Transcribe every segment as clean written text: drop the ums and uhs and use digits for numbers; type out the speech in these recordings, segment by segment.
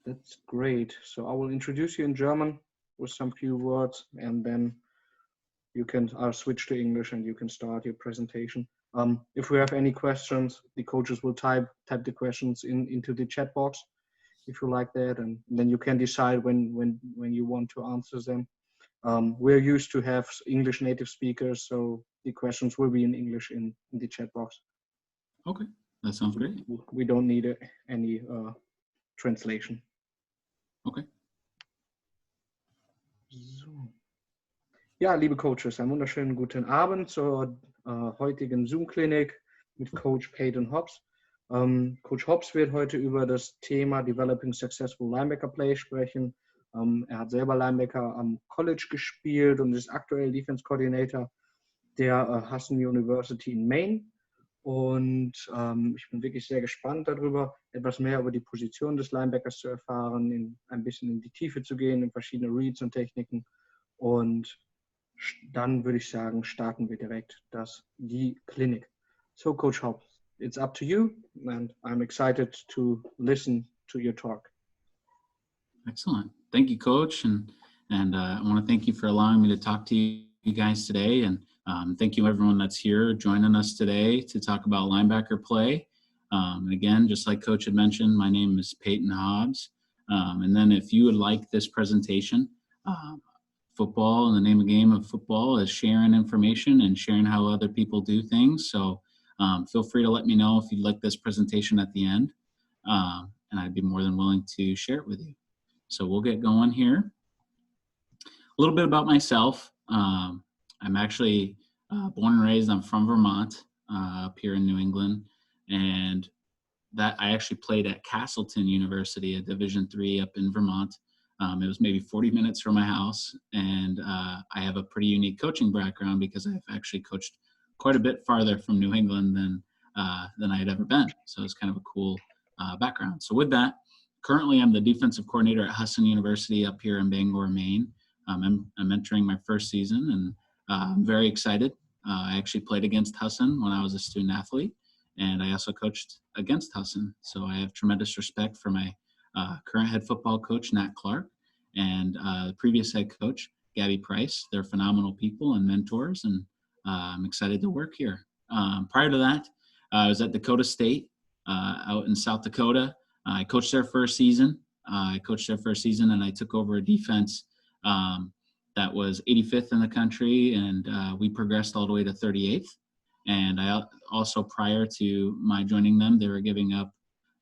That's great. So I will introduce you in German with some few words, and then I'll switch to English and you can start your presentation. If we have any questions, the coaches will type the questions into the chat box if you like that, and then you can decide when you want to answer them. We're used to have English native speakers, so the questions will be in English in the chat box. Okay, that sounds great. We don't need any translation. Okay. So. Ja, liebe Coaches, einen wunderschönen guten Abend zur heutigen Zoom-Klinik mit Coach Peyton Hobbs. Coach Hobbs wird heute über das Thema Developing Successful Linebacker Play sprechen. Er hat selber Linebacker am College gespielt und ist aktuell Defense Coordinator der Husson University in Maine. Und ich bin wirklich sehr gespannt darüber, etwas mehr über die Position des Linebackers zu erfahren, ein bisschen in die Tiefe zu gehen, in verschiedene Reads und Techniken. Und dann würde ich sagen, starten wir direkt die Klinik. So, Coach Hobbs, it's up to you, and I'm excited to listen to your talk. Excellent. Thank you, Coach, and I want to thank you for allowing me to talk to you guys today, and thank you everyone that's here joining us today to talk about linebacker play. And again, just like Coach had mentioned, my name is Peyton Hobbs, and then if you would like this presentation, football and the name of the game of football is sharing information and sharing how other people do things. So feel free to let me know if you'd like this presentation at the end, and I'd be more than willing to share it with you. So we'll get going here. A little bit about myself. I'm actually born and raised, I'm from Vermont, up here in New England, and that I actually played at Castleton University, a Division III up in Vermont. It was maybe 40 minutes from my house, and I have a pretty unique coaching background because I've actually coached quite a bit farther from New England than I had ever been. So it's kind of a cool background. So with that, currently I'm the defensive coordinator at Husson University up here in Bangor, Maine. I'm entering my first season, and I'm very excited. I actually played against Husson when I was a student athlete, and I also coached against Husson. So I have tremendous respect for my current head football coach, Nat Clark, and the previous head coach, Gabby Price. They're phenomenal people and mentors, and I'm excited to work here. Prior to that, I was at Dakota State out in South Dakota. I coached there for a season. And I took over a defense that was 85th in the country, and we progressed all the way to 38th. And I also, prior to my joining them, they were giving up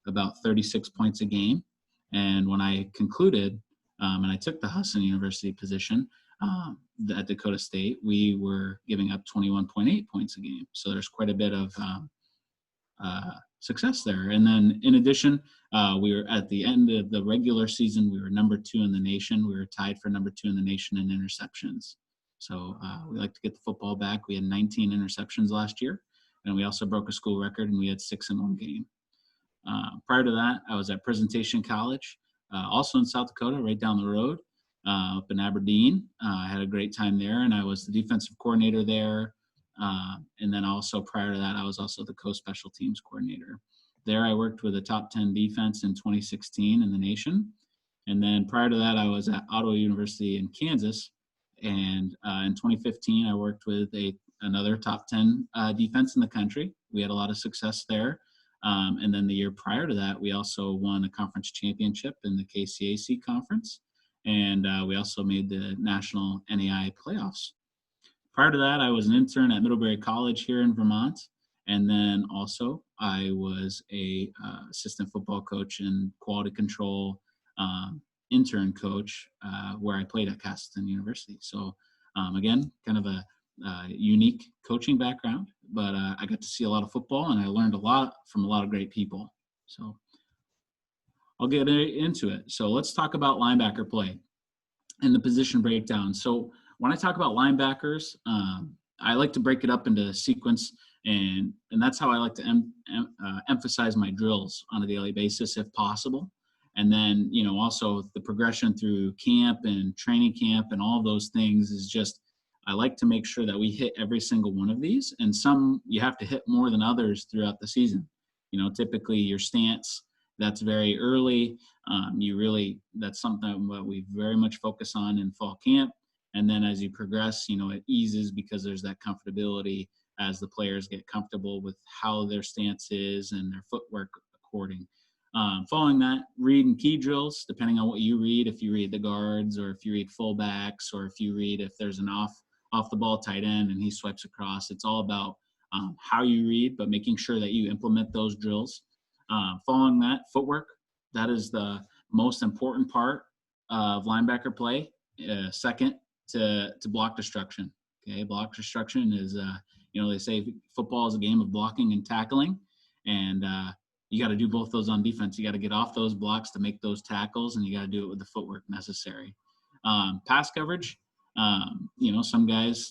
about 36 points a game. And when I concluded, and I took the Husson University position at Dakota State, we were giving up 21.8 points a game. So there's quite a bit of success there. And then in addition, we were at the end of the regular season, we were number 2 in the nation. We were tied for number 2 in the nation in interceptions. So we like to get the football back. We had 19 interceptions last year, and we also broke a school record, and we had 6 in one game. Prior to that, I was at Presentation College, also in South Dakota, right down the road, up in Aberdeen. I had a great time there, and I was the defensive coordinator there. And then also prior to that, I was also the co-special teams coordinator. There I worked with a top 10 defense in 2016 in the nation. And then prior to that, I was at Ottawa University in Kansas. And in 2015, I worked with another top 10 defense in the country. We had a lot of success there. And then the year prior to that, we also won a conference championship in the KCAC conference. And we also made the national NAI playoffs. Prior to that, I was an intern at Middlebury College here in Vermont. And then also I was a assistant football coach and quality control intern coach where I played at Castleton University. So again, kind of a unique coaching background, but I got to see a lot of football, and I learned a lot from a lot of great people. So I'll get into it. So let's talk about linebacker play and the position breakdown. So when I talk about linebackers, I like to break it up into sequence, and that's how I like to emphasize my drills on a daily basis if possible. And then, you know, also the progression through camp and training camp and all of those things is just, I like to make sure that we hit every single one of these, and some you have to hit more than others throughout the season. You know, typically your stance That's very early. That's something that we very much focus on in fall camp. And then as you progress, it eases because there's that comfortability as the players get comfortable with how their stance is and their footwork according. Following that, read and key drills, depending on what you read, if you read the guards or if you read fullbacks or if you read if there's an off the ball tight end and he swipes across. It's all about how you read, but making sure that you implement those drills. Following that, footwork, that is the most important part of linebacker play. Second to block destruction. Okay, block destruction is, they say football is a game of blocking and tackling, and you got to do both those on defense. You got to get off those blocks to make those tackles, and you got to do it with the footwork necessary. Pass coverage, some guys,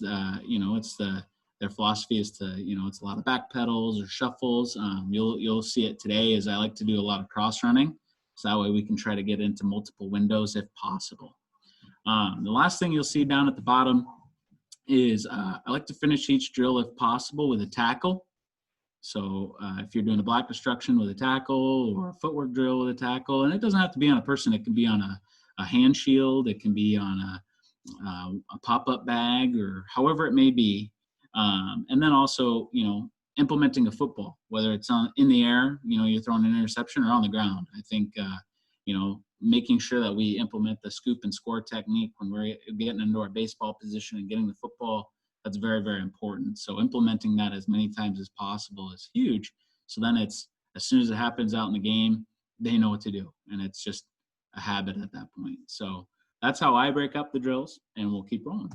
their philosophy is to, it's a lot of back pedals or shuffles. You'll see it today as I like to do a lot of cross running. So that way we can try to get into multiple windows if possible. The last thing you'll see down at the bottom is I like to finish each drill if possible with a tackle. So if you're doing a block destruction with a tackle or a footwork drill with a tackle, and it doesn't have to be on a person, it can be on a hand shield, it can be on a pop-up bag or however it may be. And then also, implementing a football, whether it's in the air, you're throwing an interception or on the ground. I think, making sure that we implement the scoop and score technique when we're getting into our baseball position and getting the football, that's very, very important. So implementing that as many times as possible is huge. So then it's, as soon as it happens out in the game, they know what to do. And it's just a habit at that point. So that's how I break up the drills, and we'll keep rolling.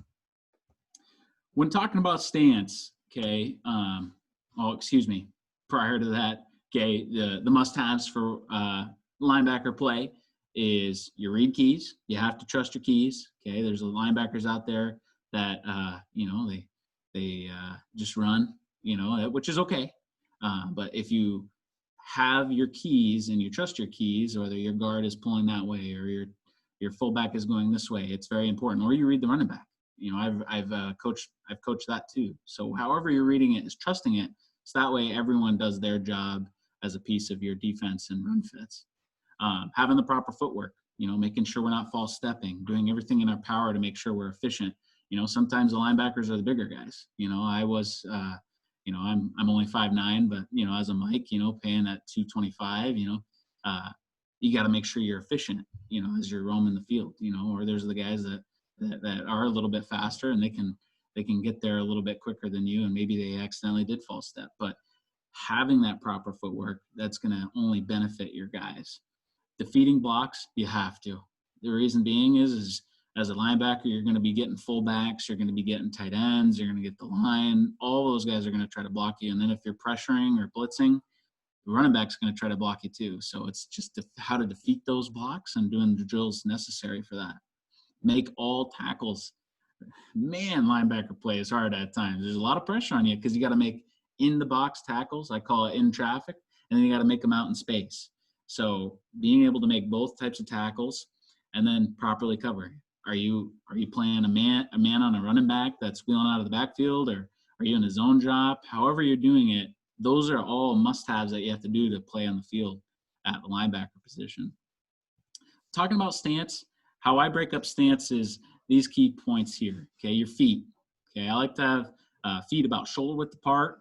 When talking about stance, okay, prior to that, okay, the must-haves for linebacker play is your read keys. You have to trust your keys, okay? There's linebackers out there that, they just run, which is okay. But if you have your keys and you trust your keys, whether your guard is pulling that way or your fullback is going this way, it's very important. Or you read the running back. I've coached that too. So however you're reading it is trusting it. So that way everyone does their job as a piece of your defense and run fits. Having the proper footwork, making sure we're not false stepping, doing everything in our power to make sure we're efficient. Sometimes the linebackers are the bigger guys. I was, I'm only 5'9", but, as a Mike, paying at 225, you got to make sure you're efficient, as you're roaming the field, or there's the guys that are a little bit faster and they can get there a little bit quicker than you, and maybe they accidentally did false step. But having that proper footwork, that's going to only benefit your guys. Defeating blocks, you have to. The reason being is as a linebacker, you're going to be getting fullbacks, you're going to be getting tight ends, you're going to get the line. All those guys are going to try to block you. And then if you're pressuring or blitzing, the running back's going to try to block you too. So it's just how to defeat those blocks and doing the drills necessary for that. Make all tackles. Man, linebacker play is hard at times. There's a lot of pressure on you because you got to make in the box tackles. I call it in traffic, and then you got to make them out in space. So being able to make both types of tackles and then properly covering. Are you playing a man on a running back that's wheeling out of the backfield, or are you in a zone drop? However you're doing it, those are all must-haves that you have to do to play on the field at the linebacker position. Talking about stance, how I break up stance is these key points here. Okay, your feet. Okay, I like to have feet about shoulder width apart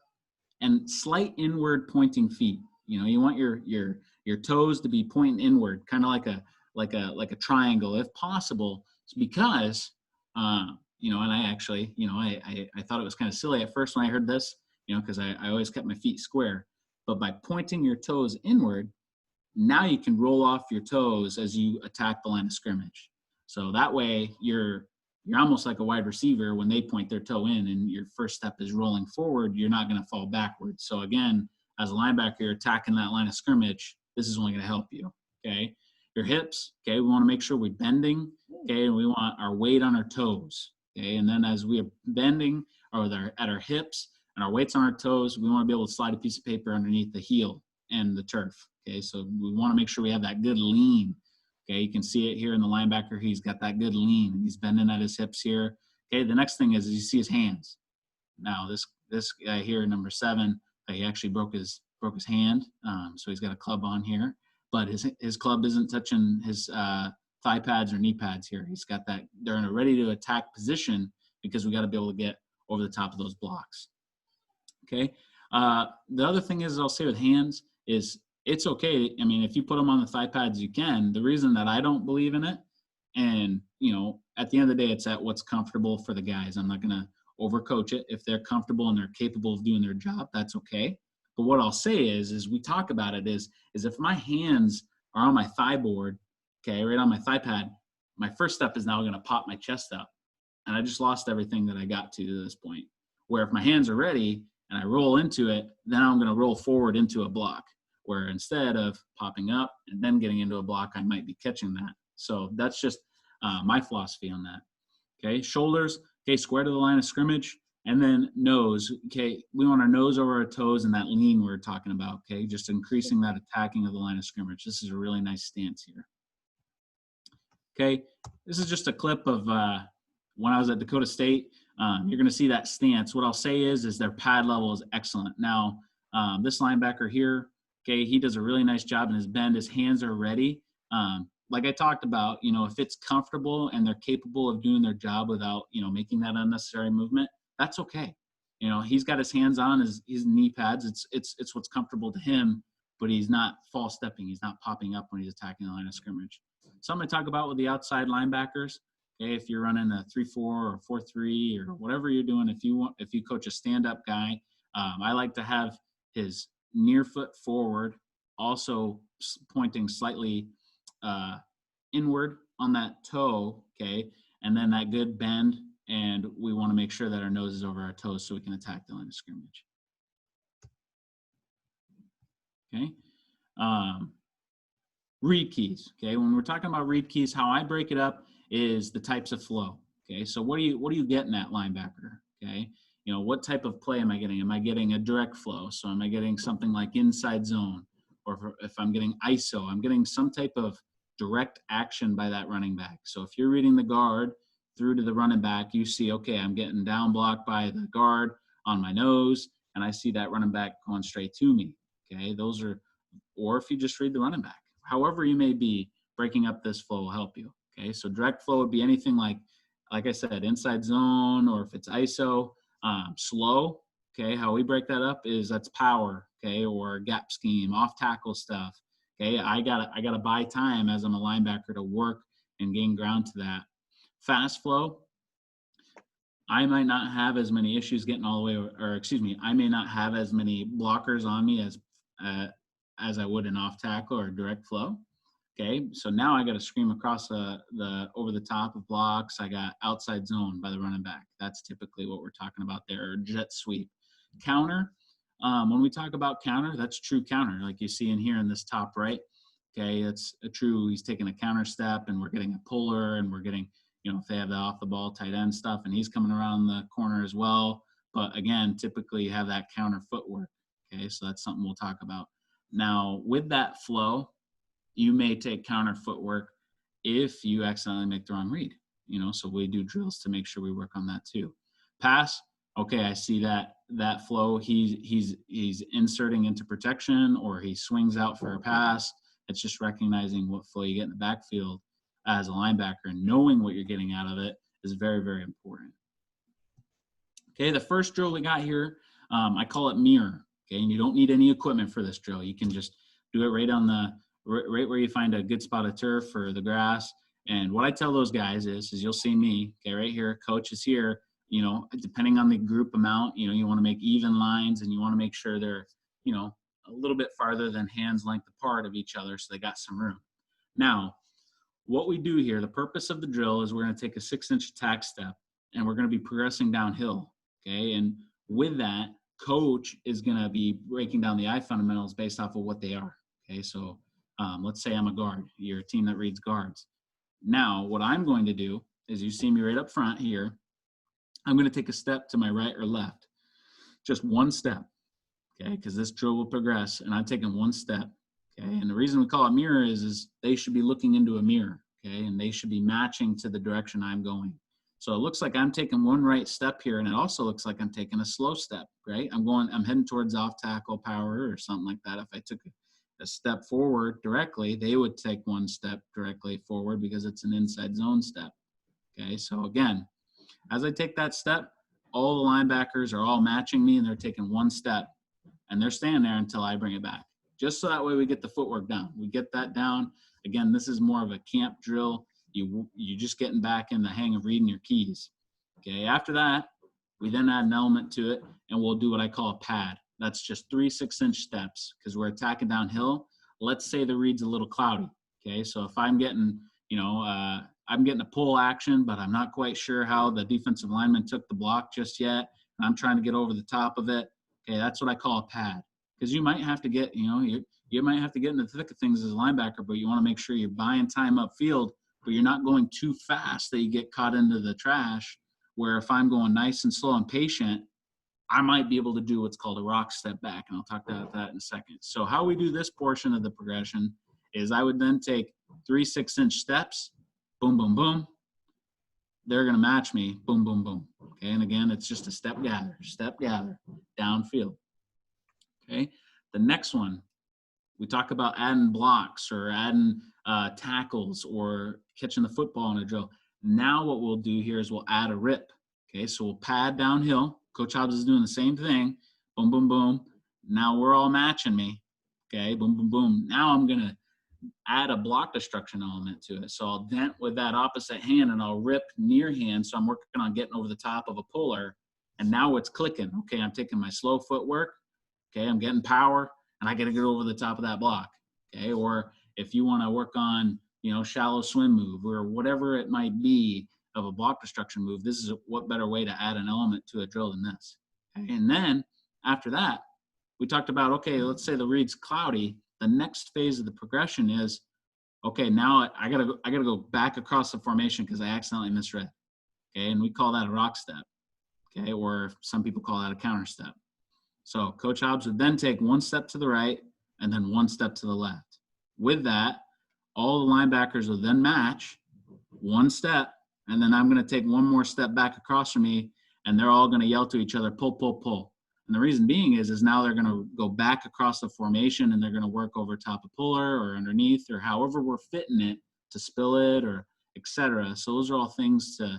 and slight inward pointing feet. You want your toes to be pointing inward, kind of like a triangle if possible. It's because and I actually I thought it was kind of silly at first when I heard this, because I always kept my feet square. But by pointing your toes inward, now you can roll off your toes as you attack the line of scrimmage. So that way you're almost like a wide receiver when they point their toe in and your first step is rolling forward, you're not going to fall backwards. So again, as a linebacker, you're attacking that line of scrimmage. This is only going to help you, okay? Your hips, okay, we want to make sure we're bending, okay, and we want our weight on our toes, okay? And then as we are bending or at our hips and our weight's on our toes, we want to be able to slide a piece of paper underneath the heel and the turf, okay? So we want to make sure we have that good lean, okay? You can see it here in the linebacker. He's got that good lean. He's bending at his hips here, okay? The next thing is you see his hands. Now, this guy here, number 7, he actually broke his hand, so he's got a club on here. but his club isn't touching his thigh pads or knee pads here. He's got that, they're in a ready to attack position because we got to be able to get over the top of those blocks. Okay. The other thing is, I'll say with hands is it's okay. I mean, if you put them on the thigh pads, you can. The reason that I don't believe in it, and, you know, at the end of the day, it's at what's comfortable for the guys. I'm not going to overcoach it. If they're comfortable and they're capable of doing their job, that's okay. But what I'll say is we talk about it is if my hands are on my thigh board, okay, right on my thigh pad, my first step is now going to pop my chest up. And I just lost everything that I got to this point. Where if my hands are ready and I roll into it, then I'm going to roll forward into a block. Where instead of popping up and then getting into a block, I might be catching that. So that's just my philosophy on that. Okay, shoulders, okay, square to the line of scrimmage. And then nose, okay, we want our nose over our toes and that lean we're talking about, okay, just increasing that attacking of the line of scrimmage. This is a really nice stance here. Okay, this is just a clip of when I was at Dakota State. You're going to see that stance. What I'll say is their pad level is excellent. Now, this linebacker here, okay, he does a really nice job in his bend. His hands are ready. Like I talked about, you know, if it's comfortable and they're capable of doing their job without, you know, making that unnecessary movement, that's okay. You know, he's got his hands on his knee pads. It's what's comfortable to him, but he's not false stepping. He's not popping up when he's attacking the line of scrimmage. So I'm going to talk about with the outside linebackers. Okay, if you're running a 3-4 or 4-3 or whatever you're doing, if you coach a stand-up guy, I like to have his near foot forward, also pointing slightly inward on that toe, okay, and then that good bend, and we want to make sure that our nose is over our toes so we can attack the line of scrimmage. Okay. Read keys, okay, when we're talking about read keys, how I break it up is the types of flow, okay, so what are you getting at, linebacker, okay, you know, what type of play am I getting? Am I getting a direct flow? So am I getting something like inside zone? Or if I'm getting ISO, I'm getting some type of direct action by that running back. So if you're reading the guard through to the running back, you see, okay, I'm getting down blocked by the guard on my nose, and I see that running back going straight to me, okay, those are, or if you just read the running back. However you may be, breaking up this flow will help you, okay? So direct flow would be anything like I said, inside zone, or if it's ISO, slow, okay? How we break that up is that's power, okay, or gap scheme, off tackle stuff, okay? I gotta buy time as I'm a linebacker to work and gain ground to that. Fast flow, I might not have as many issues getting all the way, or excuse me, I may not have as many blockers on me as I would in off tackle or direct flow. Okay, so now I got to scream across the over the top of blocks. I got outside zone by the running back. That's typically what we're talking about there, or jet sweep. Counter, when we talk about counter, that's true counter, like you see in here in this top right. Okay, it's a true, he's taking a counter step, and we're getting a puller, and we're getting, you know, if they have the off the ball tight end stuff, and he's coming around the corner as well. But again, typically you have that counter footwork. Okay, so that's something we'll talk about. Now, with that flow, you may take counter footwork if you accidentally make the wrong read, you know, so we do drills to make sure we work on that too. Pass, okay, I see that flow, he's inserting into protection, or he swings out for a pass. It's just recognizing what flow you get in the backfield as a linebacker, and knowing what you're getting out of it is very, very important. Okay, the first drill we got here, I call it mirror. Okay, and you don't need any equipment for this drill. You can just do it right where you find a good spot of turf or the grass. And what I tell those guys is you'll see me, okay, right here, coach is here, you know, depending on the group amount, you know, you want to make even lines, and you want to make sure they're, you know, a little bit farther than hands length apart of each other, so they got some room. Now, what we do here, the purpose of the drill is we're going to take a 6-inch attack step, and we're going to be progressing downhill, okay? And with that, coach is going to be breaking down the eye fundamentals based off of what they are, okay? So let's say I'm a guard. You're a team that reads guards. Now, what I'm going to do is, you see me right up front here, I'm going to take a step to my right or left, just one step, okay, because this drill will progress, and I'm taking one step, okay? And the reason we call it mirror is they should be looking into a mirror, okay, and they should be matching to the direction I'm going. So it looks like I'm taking one right step here, and it also looks like I'm taking a slow step, right? I'm heading towards off tackle power or something like that if I took a step forward directly, they would take one step directly forward because it's an inside zone step. Okay, so again, as I take that step, all the linebackers are all matching me and they're taking one step and they're staying there until I bring it back. Just so that way we get the footwork down. We get that down. Again, this is more of a camp drill. You're just getting back in the hang of reading your keys. Okay, after that, we then add an element to it and we'll do what I call a pad. That's just 3 6-inch steps because we're attacking downhill. Let's say the read's a little cloudy. Okay, so if I'm getting, I'm getting a pull action, but I'm not quite sure how the defensive lineman took the block just yet, and I'm trying to get over the top of it. Okay, that's what I call a pad. Because you might have to get, you might have to get in the thick of things as a linebacker, but you want to make sure you're buying time upfield, but you're not going too fast that you get caught into the trash. Where if I'm going nice and slow and patient, I might be able to do what's called a rock step back, and I'll talk about that in a second. So how we do this portion of the progression is I would then take 3 6-inch steps, boom, boom, boom. They're going to match me, boom, boom, boom. Okay, and again, it's just a step gather, downfield. Okay, the next one, we talk about adding blocks or adding tackles or catching the football in a drill. Now what we'll do here is we'll add a rip. Okay, so we'll pad downhill. Coach Hobbs is doing the same thing. Boom, boom, boom. Now we're all matching me. Okay, boom, boom, boom. Now I'm going to add a block destruction element to it. So I'll dent with that opposite hand and I'll rip near hand. So I'm working on getting over the top of a puller. And now it's clicking. Okay, I'm taking my slow footwork. Okay, I'm getting power and I got to get over the top of that block. Okay, or if you want to work on, shallow swim move or whatever it might be of a block destruction move, this is what better way to add an element to a drill than this. Okay? And then after that, we talked about, okay, let's say the read's cloudy. The next phase of the progression is, okay, now I gotta go back across the formation because I accidentally misread. Okay, and we call that a rock step. Okay, or some people call that a counter step. So Coach Hobbs would then take one step to the right and then one step to the left. With that, all the linebackers will then match one step, and then I'm going to take one more step back across from me, and they're all going to yell to each other, pull, pull, pull. And the reason being is now they're going to go back across the formation, and they're going to work over top of puller or underneath or however we're fitting it to spill it or et cetera. So those are all things to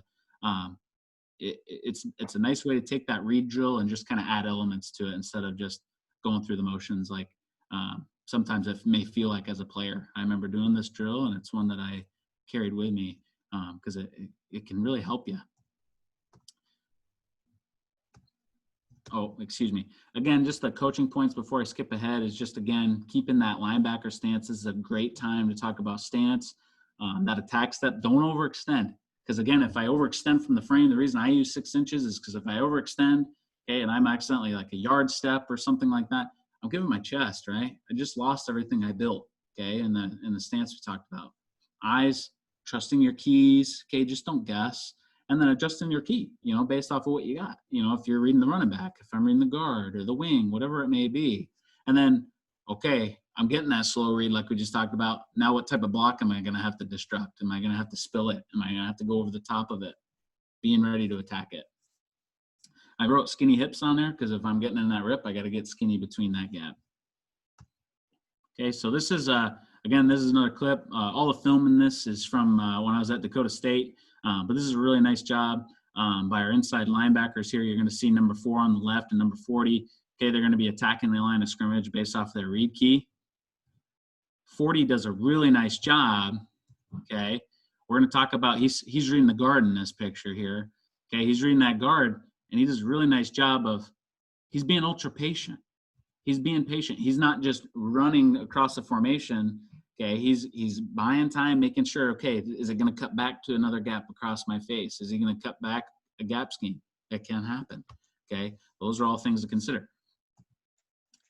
it's a nice way to take that read drill and just kind of add elements to it instead of just going through the motions like sometimes it may feel like as a player. I remember doing this drill, and it's one that I carried with me because it can really help you. Oh, excuse me. Again, just the coaching points before I skip ahead is just, again, keeping that linebacker stance. This is a great time to talk about stance. That attack step, don't overextend. Because, again, if I overextend from the frame, the reason I use 6 inches is because if I overextend, okay, and I'm accidentally like a yard step or something like that, I'm giving my chest, right? I just lost everything I built, okay, in the stance we talked about. Eyes, trusting your keys, okay, just don't guess. And then adjusting your key, based off of what you got. If you're reading the running back, if I'm reading the guard or the wing, whatever it may be. And then, okay, I'm getting that slow read like we just talked about. Now what type of block am I going to have to destruct? Am I going to have to spill it? Am I going to have to go over the top of it? Being ready to attack it. I wrote skinny hips on there because if I'm getting in that rip, I got to get skinny between that gap. Okay, so this is, again, this is another clip. All the film in this is from when I was at Dakota State. But this is a really nice job by our inside linebackers here. You're going to see number 4 on the left and number 40. Okay, they're going to be attacking the line of scrimmage based off their read key. 40 does a really nice job. Okay, we're going to talk about he's reading the guard in this picture here. Okay, he's reading that guard, and he does a really nice job of he's being ultra patient. He's being patient. He's not just running across the formation. Okay, he's buying time, making sure, okay, is it going to cut back to another gap across my face? Is he going to cut back a gap scheme? That can happen. Okay, those are all things to consider.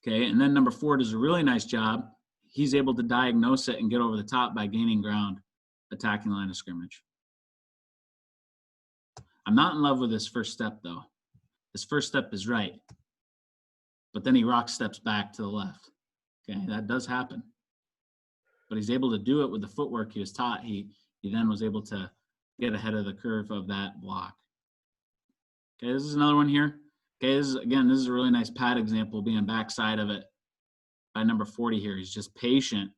Okay, and then number 4 does a really nice job. He's able to diagnose it and get over the top by gaining ground, attacking the line of scrimmage. I'm not in love with this first step, though. His first step is right, but then he rock steps back to the left. Okay, that does happen. But he's able to do it with the footwork he was taught. He then was able to get ahead of the curve of that block. Okay, this is another one here. Okay, this is a really nice pad example being backside of it. by number 40 here. He's just patient.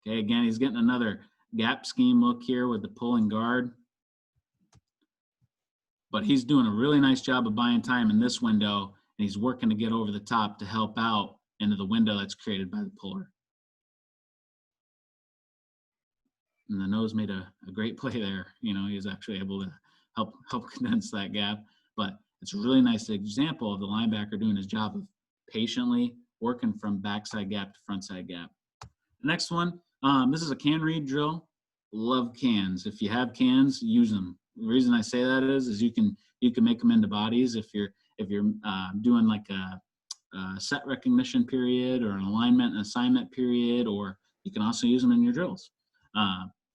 Okay, again, he's getting another gap scheme look here with the pulling guard. But he's doing a really nice job of buying time in this window, and he's working to get over the top to help out into the window that's created by the puller. And the nose made a great play there. You know, he was actually able to help condense that gap. But it's a really nice example of the linebacker doing his job of patiently working from backside gap to frontside gap. The next one, this is a can read drill. Love cans. If you have cans, use them. The reason I say that is you can make them into bodies if you're doing like a set recognition period or an alignment and assignment period, or you can also use them in your drills.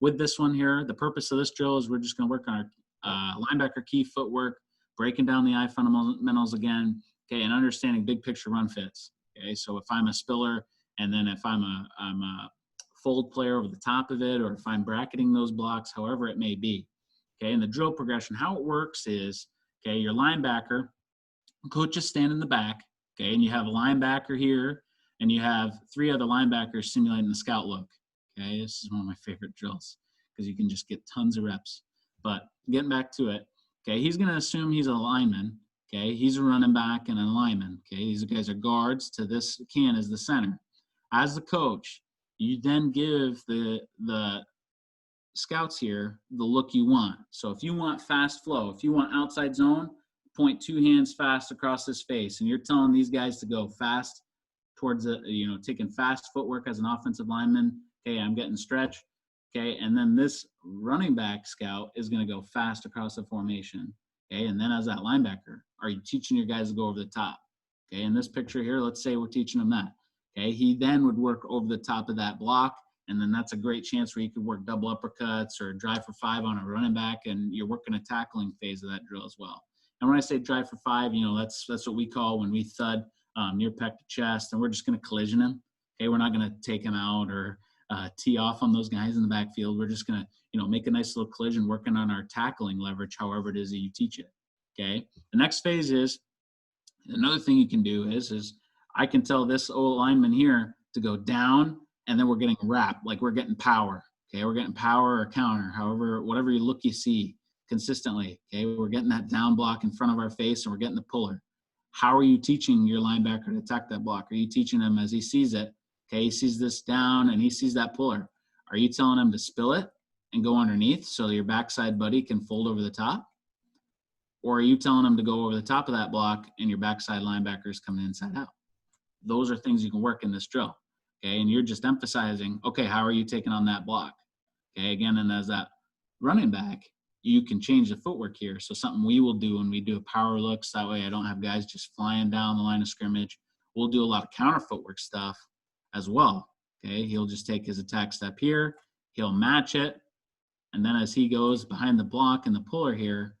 With this one here, the purpose of this drill is we're just going to work on our linebacker key footwork, breaking down the eye fundamentals again, okay, and understanding big picture run fits. Okay, so if I'm a spiller, and then if I'm a fold player over the top of it, or if I'm bracketing those blocks, however it may be. Okay, and the drill progression, how it works is, okay, your linebacker, coaches stand in the back, okay, and you have a linebacker here, and you have 3 other linebackers simulating the scout look. Okay, this is one of my favorite drills because you can just get tons of reps. But getting back to it, okay, he's going to assume he's a lineman. Okay, he's a running back and a lineman. Okay, these guys are guards to this can as the center. As the coach, you then give the scouts here the look you want. So if you want fast flow, if you want outside zone, point 2 hands fast across his face, and you're telling these guys to go fast towards the, you know, taking fast footwork as an offensive lineman. Okay, I'm getting stretch. Okay, and then this running back scout is going to go fast across the formation. Okay, and then as that linebacker, are you teaching your guys to go over the top? Okay, in this picture here, let's say we're teaching them that. Okay, he then would work over the top of that block, and then that's a great chance where you could work double uppercuts or drive for 5 on a running back, and you're working a tackling phase of that drill as well. And when I say drive for 5, you know, that's what we call when we thud near pec to chest, and we're just going to collision him. Okay, we're not going to take him out or tee off on those guys in the backfield. We're just going to, you know, make a nice little collision, working on our tackling leverage, however it is that you teach it. Okay, the next phase is, another thing you can do is I can tell this old lineman here to go down, and then we're getting wrap, like we're getting power. Okay, we're getting power or counter, however, whatever you look you see consistently. Okay, we're getting that down block in front of our face, and we're getting the puller. How are you teaching your linebacker to attack that block? Are you teaching him as he sees it? Okay, he sees this down and he sees that puller. Are you telling him to spill it and go underneath so your backside buddy can fold over the top? Or are you telling him to go over the top of that block and your backside linebacker is coming inside out? Those are things you can work in this drill. Okay, and you're just emphasizing, okay, how are you taking on that block? Okay, again, and as that running back, you can change the footwork here. So something we will do when we do a power looks, that way I don't have guys just flying down the line of scrimmage. We'll do a lot of counter footwork stuff as well. Okay, he'll just take his attack step here, he'll match it, and then as he goes behind the block and the puller here,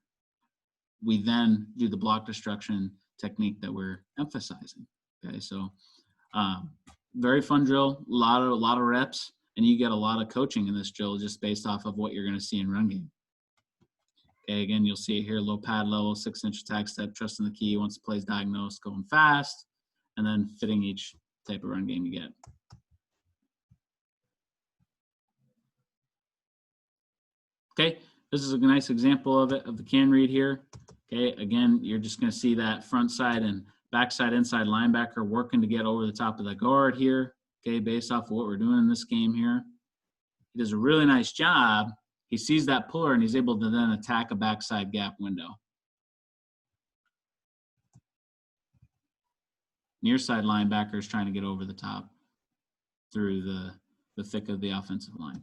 we then do the block destruction technique that we're emphasizing. Okay, so very fun drill, a lot of reps, and you get a lot of coaching in this drill just based off of what you're going to see in run game. Okay, again, you'll see it here, low pad level, 6-inch attack step, trusting the key once the play's diagnosed, going fast, and then fitting each type of run game you get. Okay, this is a nice example of it, of the can read here. Okay, again, you're just going to see that front side and backside inside linebacker working to get over the top of the guard here. Okay, based off of what we're doing in this game here. He does a really nice job. He sees that puller and he's able to then attack a backside gap window. Near side linebacker is trying to get over the top through the thick of the offensive line.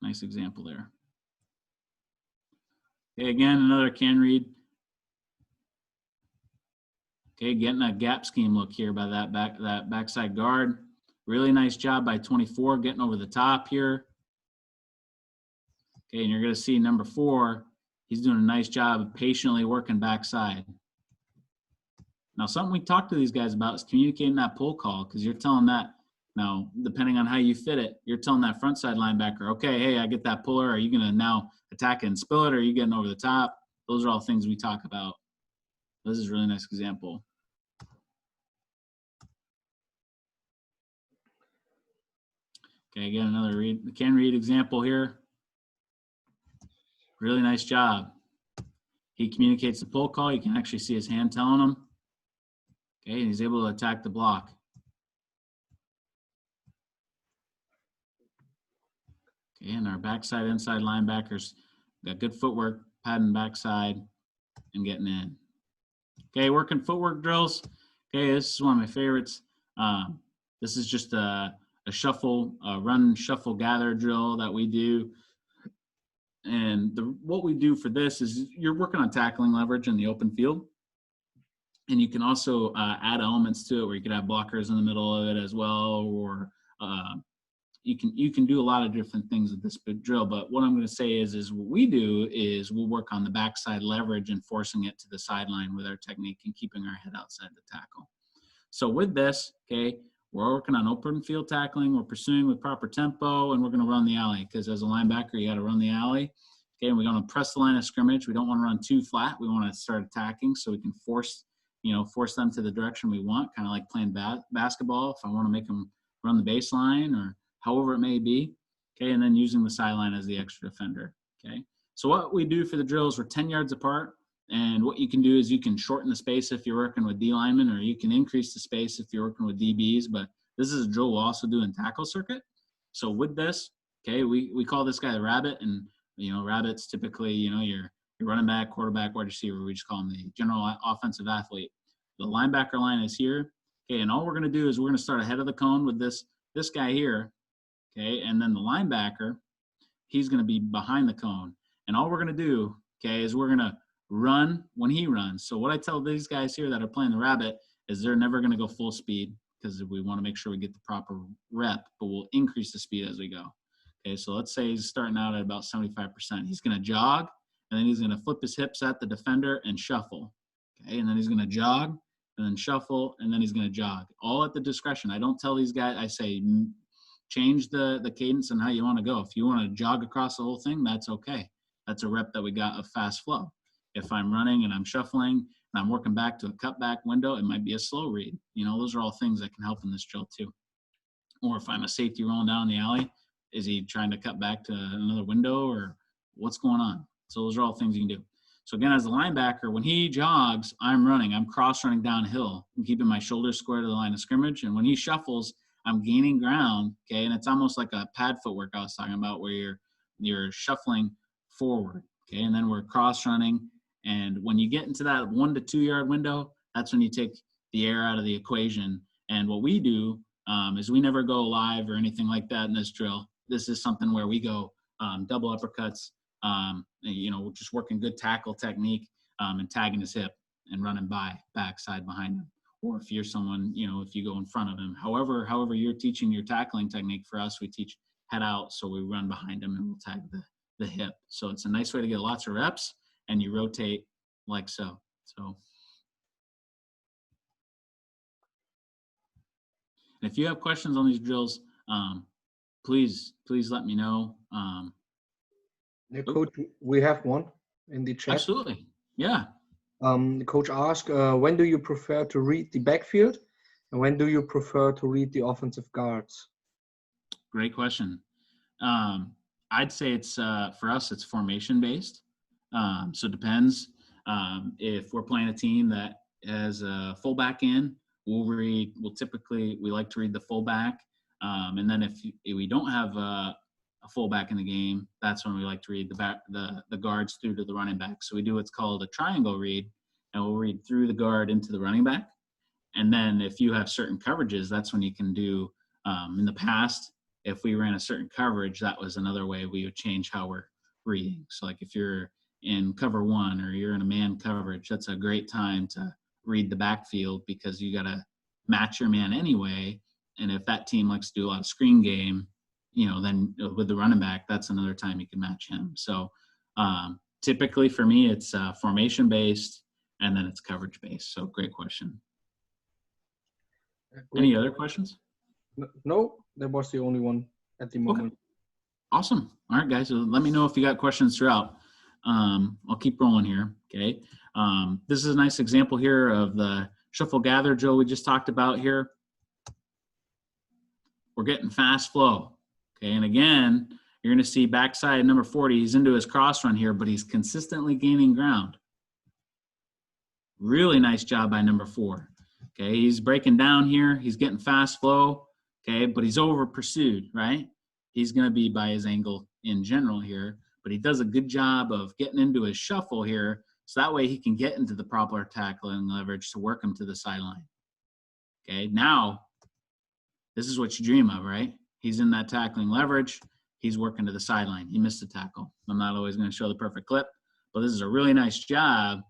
Nice example there. Okay, again, another can read. Okay, getting a gap scheme look here by that backside guard. Really nice job by 24 getting over the top here. Okay, and you're going to see number 4, he's doing a nice job of patiently working backside. Now, something we talked to these guys about is communicating that pull call, because you're telling that, now, depending on how you fit it, you're telling that front side linebacker, okay, hey, I get that puller. Are you going to now attack it and spill it, or are you getting over the top? Those are all things we talk about. This is a really nice example. Okay, again, another can read example here. Really nice job. He communicates the pull call. You can actually see his hand telling him. Okay, and he's able to attack the block. Okay, and our backside, inside linebackers got good footwork, padding backside, and getting in. Okay, working footwork drills. Okay, this is one of my favorites. This is just a shuffle, run, shuffle, gather drill that we do. And what we do for this is you're working on tackling leverage in the open field. And you can also add elements to it where you could have blockers in the middle of it as well, or you can do a lot of different things with this drill. But what I'm going to say is what we do is we'll work on the backside leverage and forcing it to the sideline with our technique and keeping our head outside the tackle. So with this, okay, we're working on open field tackling. We're pursuing with proper tempo, and we're going to run the alley because as a linebacker, you got to run the alley. Okay, and we're going to press the line of scrimmage. We don't want to run too flat. We want to start attacking so we can force them to the direction we want, kind of like playing basketball. If I want to make them run the baseline or however it may be, okay, and then using the sideline as the extra defender, okay. So what we do for the drill is we're 10 yards apart, and what you can do is you can shorten the space if you're working with D linemen, or you can increase the space if you're working with DBs, but this is a drill we'll also do in tackle circuit. So with this, okay, we call this guy the rabbit, and, rabbits typically, your running back, quarterback, wide receiver, we just call them the general offensive athlete. The linebacker line is here, okay, and all we're going to do is we're going to start ahead of the cone with this guy here, okay, and then the linebacker, he's going to be behind the cone. And all we're going to do, okay, is we're going to run when he runs. So what I tell these guys here that are playing the rabbit is they're never going to go full speed because we want to make sure we get the proper rep, but we'll increase the speed as we go. Okay, so let's say he's starting out at about 75%. He's going to jog, and then he's going to flip his hips at the defender and shuffle. Okay, and then he's going to jog, and then shuffle, and then he's going to jog. All at the discretion. I don't tell these guys, I say change the cadence and how you want to go. If you want to jog across the whole thing, that's okay. That's a rep that we got of fast flow. If I'm running and I'm shuffling and I'm working back to a cutback window, it might be a slow read. Those are all things that can help in this drill too. Or if I'm a safety rolling down the alley, is he trying to cut back to another window or what's going on? So those are all things you can do. So again, as a linebacker, when he jogs, I'm running. I'm cross-running downhill. I'm keeping my shoulders square to the line of scrimmage. And when he shuffles, I'm gaining ground, okay? And it's almost like a pad footwork I was talking about where you're shuffling forward, okay? And then we're cross-running. And when you get into that 1 to 2 yard window, that's when you take the air out of the equation. And what we do is we never go live or anything like that in this drill. This is something where we go double uppercuts, we're just working good tackle technique and tagging his hip and running backside behind him. Or if you're someone, if you go in front of him, however you're teaching your tackling technique, for us, we teach head out. So we run behind him and we'll tag the hip. So it's a nice way to get lots of reps and you rotate like so. And if you have questions on these drills, please let me know. Yeah, Coach, we have one in the chat. Absolutely, yeah. The coach asked, when do you prefer to read the backfield, and when do you prefer to read the offensive guards? Great question. I'd say it's for us, it's formation based. So it depends. If we're playing a team that has a fullback in, we like to read the fullback. And then if we don't have a fullback in the game, that's when we like to read the guards through to the running back. So we do what's called a triangle read, and we'll read through the guard into the running back. And then if you have certain coverages, that's when you can do, in the past, if we ran a certain coverage, that was another way we would change how we're reading. So like if you're in cover one or you're in a man coverage, that's a great time to read the backfield because you got to match your man anyway. And if that team likes to do a lot of screen game, then with the running back, that's another time you can match him. So typically for me, it's formation based and then it's coverage based. So great question. Any other questions? No, that was the only one at the moment. Okay. Awesome. All right, guys. So let me know if you got questions throughout. I'll keep rolling here. Okay. This is a nice example here of the shuffle gather drill we just talked about here. We're getting fast flow. Okay, and again, you're going to see backside number 40. He's into his cross run here, but he's consistently gaining ground. Really nice job by number 4. Okay, he's breaking down here. He's getting fast flow. Okay, but he's over pursued, right? He's going to be by his angle in general here, but he does a good job of getting into his shuffle here, so that way he can get into the proper tackling leverage to work him to the sideline. Okay, now this is what you dream of, right? He's in that tackling leverage. He's working to the sideline. He missed a tackle. I'm not always going to show the perfect clip, but this is a really nice job,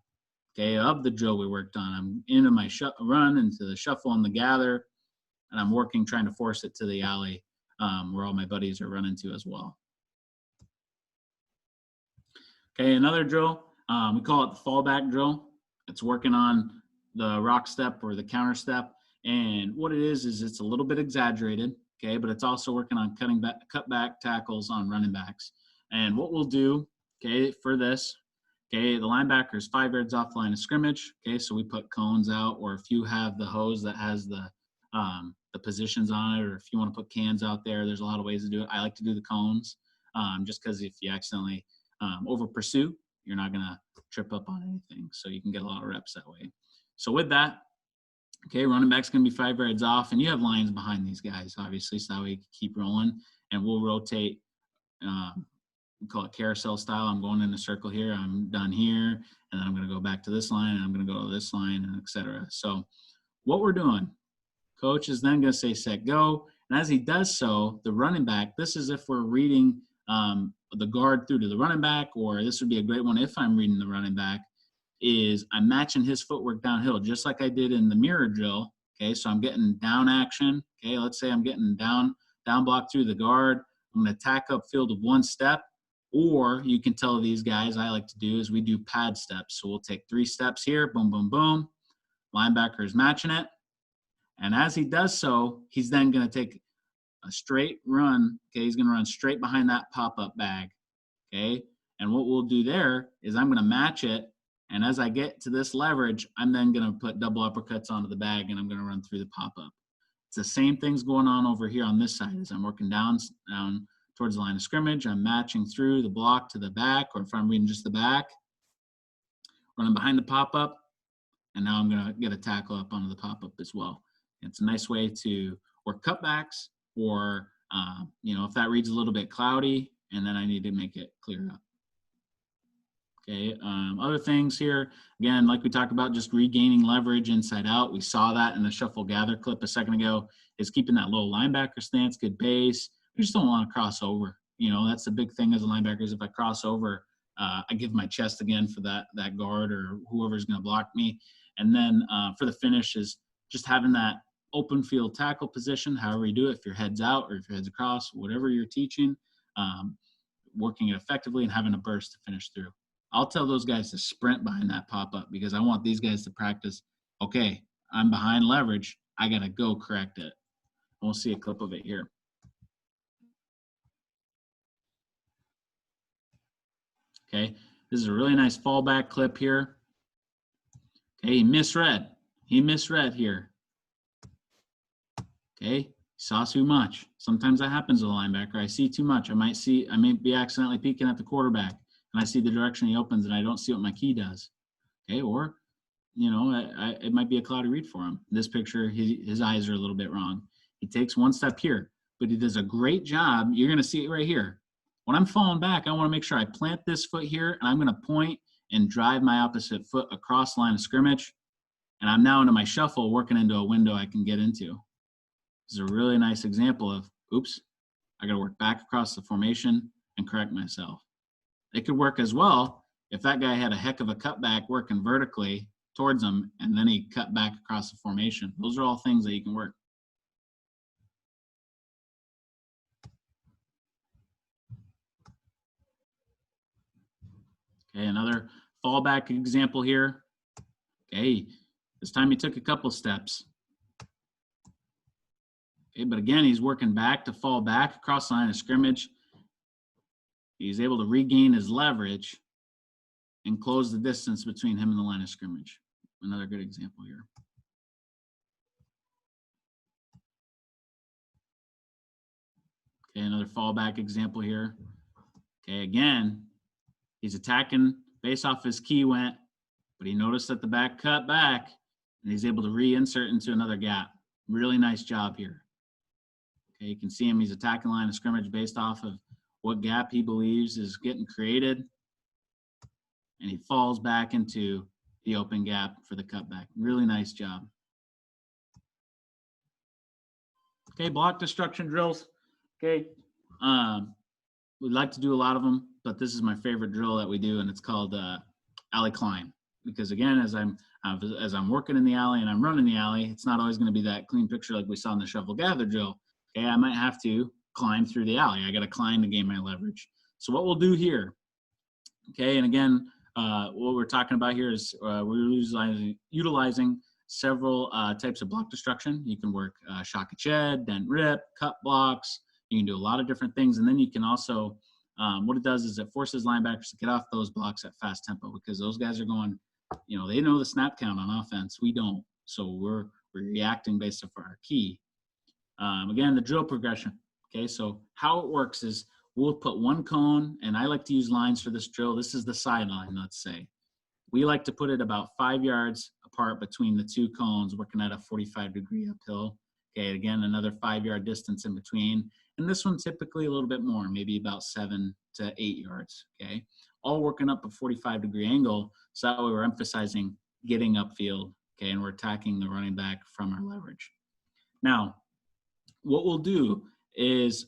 okay, of the drill we worked on. I'm into my run, into the shuffle and the gather, and I'm working, trying to force it to the alley where all my buddies are running to as well. Okay, another drill, we call it the fallback drill. It's working on the rock step or the counter step. And what it is it's a little bit exaggerated, okay, but it's also working on cutback tackles on running backs. And what we'll do, okay, for this, okay, the linebacker is 5 yards off the line of scrimmage, okay, so we put cones out, or if you have the hose that has the positions on it, or if you want to put cans out there, there's a lot of ways to do it. I like to do the cones, just because if you accidentally over pursue, you're not going to trip up on anything, so you can get a lot of reps that way. So with that, okay, running back's going to be 5 yards off, and you have lines behind these guys, obviously, so that way you can keep rolling, and we'll rotate, we call it carousel style. I'm going in a circle here, I'm done here, and then I'm going to go back to this line, and I'm going to go to this line, and etc. So what we're doing, coach is then going to say set go, and as he does so, the running back, this is if we're reading the guard through to the running back, or this would be a great one if I'm reading the running back, is I'm matching his footwork downhill, just like I did in the mirror drill. Okay, so I'm getting down action. Okay, let's say I'm getting down block through the guard. I'm going to tack up field of 1 step, or you can tell these guys, I like to do is we do pad steps. So we'll take 3 steps here, boom, boom, boom. Linebacker is matching it. And as he does so, he's then going to take a straight run. Okay, he's going to run straight behind that pop-up bag. Okay, and what we'll do there is I'm going to match it. And as I get to this leverage, I'm then going to put double uppercuts onto the bag, and I'm going to run through the pop-up. It's the same things going on over here on this side. As I'm working down towards the line of scrimmage, I'm matching through the block to the back, or if I'm reading just the back, running behind the pop-up, and now I'm going to get a tackle up onto the pop-up as well. It's a nice way to work cutbacks, or if that reads a little bit cloudy, and then I need to make it clear up. Okay, other things here, again, like we talked about, just regaining leverage inside out. We saw that in the shuffle gather clip a second ago, is keeping that low linebacker stance, good base. We just don't want to cross over. That's the big thing as a linebacker, is if I cross over, I give my chest again for that guard or whoever's going to block me. And then for the finish is just having that open field tackle position, however you do it, if your head's out or if your head's across, whatever you're teaching, working it effectively and having a burst to finish through. I'll tell those guys to sprint behind that pop-up, because I want these guys to practice, okay, I'm behind leverage, I got to go correct it. We'll see a clip of it here. Okay, this is a really nice fallback clip here. Okay, he misread here. Okay, saw too much. Sometimes that happens with a linebacker. I see too much. I may be accidentally peeking at the quarterback, and I see the direction he opens, and I don't see what my key does. Okay, or it might be a cloudy read for him. This picture, his eyes are a little bit wrong. He takes 1 step here, but he does a great job. You're going to see it right here. When I'm falling back, I want to make sure I plant this foot here, and I'm going to point and drive my opposite foot across the line of scrimmage, and I'm now into my shuffle, working into a window I can get into. This is a really nice example of, oops, I got to work back across the formation and correct myself. It could work as well if that guy had a heck of a cutback working vertically towards him, and then he cut back across the formation. Those are all things that you can work. Okay, another fallback example here. Okay, this time he took a couple steps. Okay, but again, he's working back to fall back across the line of scrimmage. He's able to regain his leverage and close the distance between him and the line of scrimmage. Another good example here. Okay, another fallback example here. Okay, again, he's attacking based off his key went, but he noticed that the back cut back, and he's able to reinsert into another gap. Really nice job here. Okay, you can see him, he's attacking line of scrimmage based off of what gap he believes is getting created, and he falls back into the open gap for the cutback. Really nice job. Okay, block destruction drills. Okay, we like to do a lot of them, but this is my favorite drill that we do, and it's called alley climb. Because again, as I'm working in the alley and I'm running the alley, it's not always going to be that clean picture like we saw in the shuffle gather drill. Okay, I might have to climb through the alley. I got to climb to gain my leverage. So what we'll do here, okay, and again, what we're talking about here is we're utilizing several types of block destruction. You can work shock and shed, dent rip, cut blocks. You can do a lot of different things. And then you can also, what it does is it forces linebackers to get off those blocks at fast tempo, because those guys are going, you know, they know the snap count on offense. We don't. So we're reacting based off our key. Again, the drill progression. Okay, so how it works is we'll put one cone, and I like to use lines for this drill. This is the sideline, let's say. We like to put it about 5 yards apart between the two cones, working at a 45-degree uphill. Okay, again, another 5-yard distance in between. And this one typically a little bit more, maybe about 7 to 8 yards, okay? All working up a 45-degree angle, so that way we're emphasizing getting upfield, okay, and we're attacking the running back from our leverage. Now, what we'll do is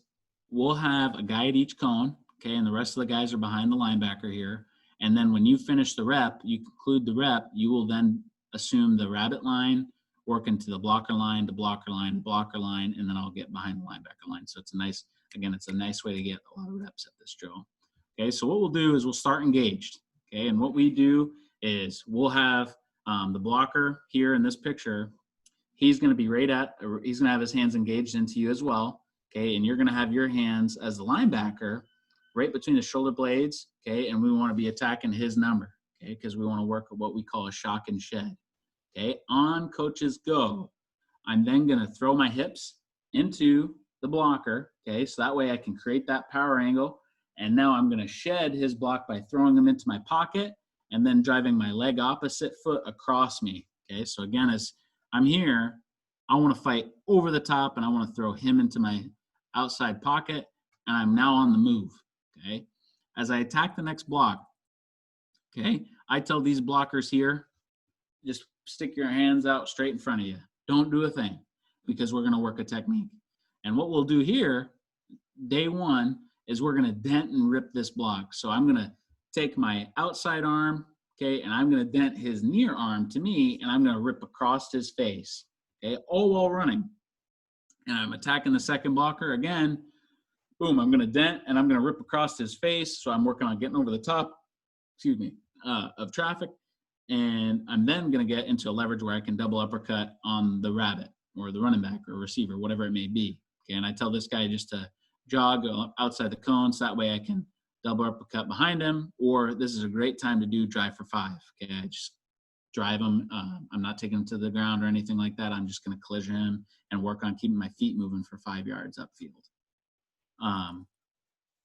we'll have a guy at each cone, okay, and the rest of the guys are behind the linebacker here. And then when you finish the rep, you conclude the rep, you will then assume the rabbit line, work into the blocker line, the blocker line, the blocker line, and then I'll get behind the linebacker line. So it's a nice, again, it's a nice way to get a lot of reps at this drill. Okay, so what we'll do is we'll start engaged. Okay, and what we do is we'll have the blocker here in this picture. He's going to be right at, or he's going to have his hands engaged into you as well. Okay, and you're going to have your hands as the linebacker right between the shoulder blades. Okay, and we want to be attacking his number. Okay, because we want to work what we call a shock and shed. Okay, on coaches go. I'm then going to throw my hips into the blocker. Okay, so that way I can create that power angle. And now I'm going to shed his block by throwing him into my pocket and then driving my leg opposite foot across me. Okay, so again, as I'm here, I want to fight over the top and I want to throw him into my outside pocket, and I'm now on the move. Okay, as I attack the next block, okay, I tell these blockers here, just stick your hands out straight in front of you. Don't do a thing, because we're going to work a technique. And what we'll do here, day one, is we're going to dent and rip this block. So I'm going to take my outside arm, okay, and I'm going to dent his near arm to me, and I'm going to rip across his face, okay, all while running. And I'm attacking the second blocker again. Boom, I'm going to dent, and I'm going to rip across his face. So I'm working on getting over the top, of traffic. And I'm then going to get into a leverage where I can double uppercut on the rabbit or the running back or receiver, whatever it may be. Okay, and I tell this guy just to jog outside the cone, so that way I can double uppercut behind him. Or this is a great time to do drive for 5. Okay, I just drive him. I'm not taking him to the ground or anything like that. I'm just going to collision him and work on keeping my feet moving for 5 yards upfield.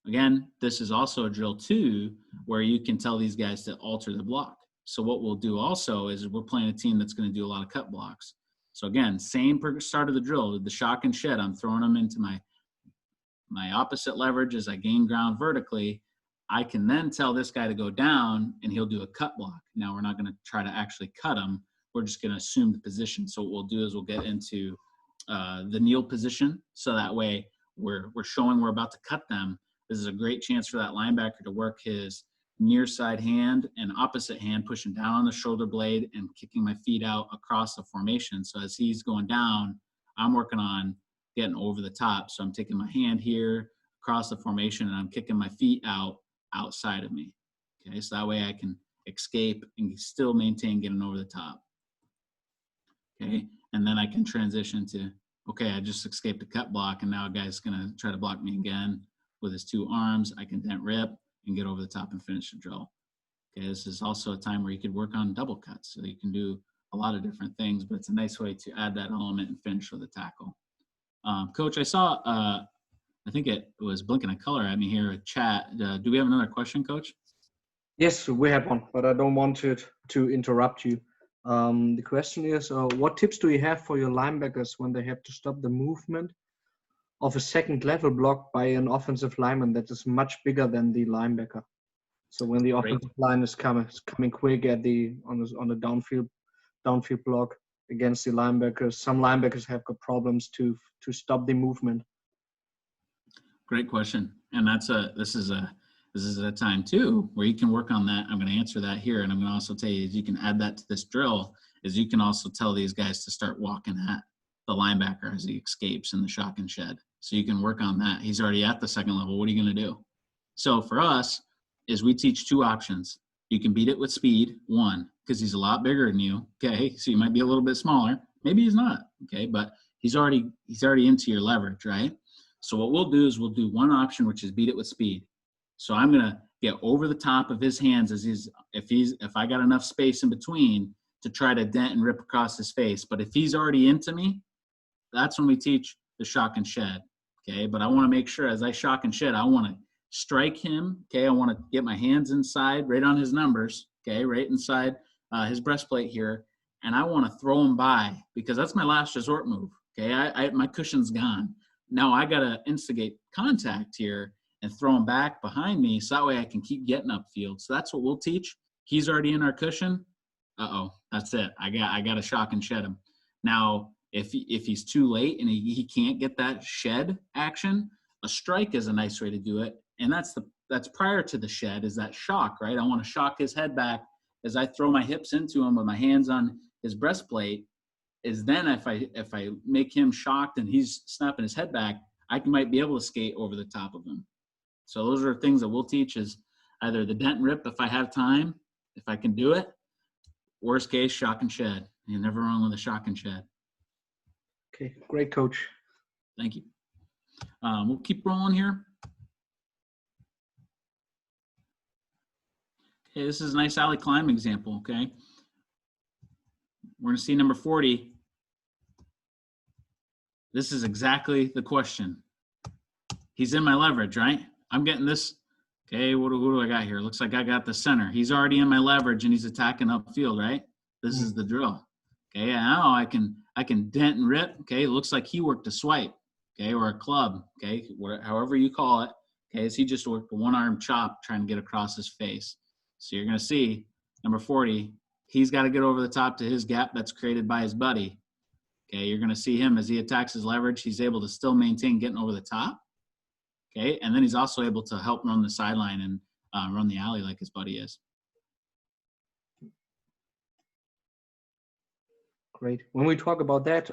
Again, this is also a drill too, where you can tell these guys to alter the block. So what we'll do also is we're playing a team that's going to do a lot of cut blocks. So again, same start of the drill, the shock and shed. I'm throwing them into my opposite leverage as I gain ground vertically. I can then tell this guy to go down and he'll do a cut block. Now we're not going to try to actually cut him. We're just going to assume the position. So what we'll do is we'll get into the kneel position. So that way we're showing we're about to cut them. This is a great chance for that linebacker to work his near side hand and opposite hand, pushing down on the shoulder blade and kicking my feet out across the formation. So as he's going down, I'm working on getting over the top. So I'm taking my hand here across the formation and I'm kicking my feet out outside of me. Okay, so that way I can escape and still maintain getting over the top. Okay, and then I can transition to, okay, I just escaped a cut block and now a guy's gonna try to block me again with his 2 arms. I can dent rip and get over the top and finish the drill. Okay, this is also a time where you could work on double cuts. So you can do a lot of different things, but it's a nice way to add that element and finish with a tackle. Coach, I saw I think it was blinking a color at me here at chat. Do we have another question, Coach? Yes, we have one, but I don't want to interrupt you. The question is, what tips do you have for your linebackers when they have to stop the movement of a second level block by an offensive lineman that is much bigger than the linebacker? So when the Great. offensive line is coming quick at on the downfield block against the linebackers, some linebackers have got problems to stop the movement. Great question, and this is a time too where you can work on that. I'm going to answer that here, and I'm going to also tell you you can add that to this drill. Is you can also tell these guys to start walking at the linebacker as he escapes in the shock and shed. So you can work on that. He's already at the second level. What are you going to do? So for us, is we teach two options. You can beat it with speed, one, because he's a lot bigger than you. Okay, so you might be a little bit smaller. Maybe he's not. Okay, but he's already into your leverage, right? So what we'll do is we'll do one option, which is beat it with speed. So I'm gonna get over the top of his hands if I got enough space in between to try to dent and rip across his face. But if he's already into me, that's when we teach the shock and shed. Okay, but I want to make sure as I shock and shed, I want to strike him. Okay, I want to get my hands inside, right on his numbers. Okay, right inside his breastplate here, and I want to throw him by because that's my last resort move. Okay, my cushion's gone. Now I got to instigate contact here and throw him back behind me so that way I can keep getting upfield. So that's what we'll teach. He's already in our cushion. That's it. I got to shock and shed him. Now, if he's too late and he can't get that shed action, a strike is a nice way to do it. And that's prior to the shed is that shock, right? I want to shock his head back as I throw my hips into him with my hands on his breastplate. Is then if I make him shocked and he's snapping his head back, I might be able to skate over the top of him. So those are things that we'll teach is either the dent and rip if I have time, if I can do it. Worst case, shock and shed. You're never wrong with a shock and shed. Okay, great, Coach. Thank you. We'll keep rolling here. Okay, this is a nice alley climb example, okay? We're going to see number 40. This is exactly the question. He's in my leverage, right? I'm getting this. Okay, who do I got here? Looks like I got the center. He's already in my leverage and he's attacking upfield, right? This is the drill. Okay, now I can dent and rip. Okay, it looks like he worked a swipe, okay, or a club, okay, however you call it. Okay, as he just worked a one-arm chop trying to get across his face. So you're going to see number 40. He's got to get over the top to his gap that's created by his buddy. Okay, you're going to see him as he attacks his leverage. He's able to still maintain getting over the top. Okay, and then he's also able to help run the sideline and run the alley like his buddy is. Great. When we talk about that,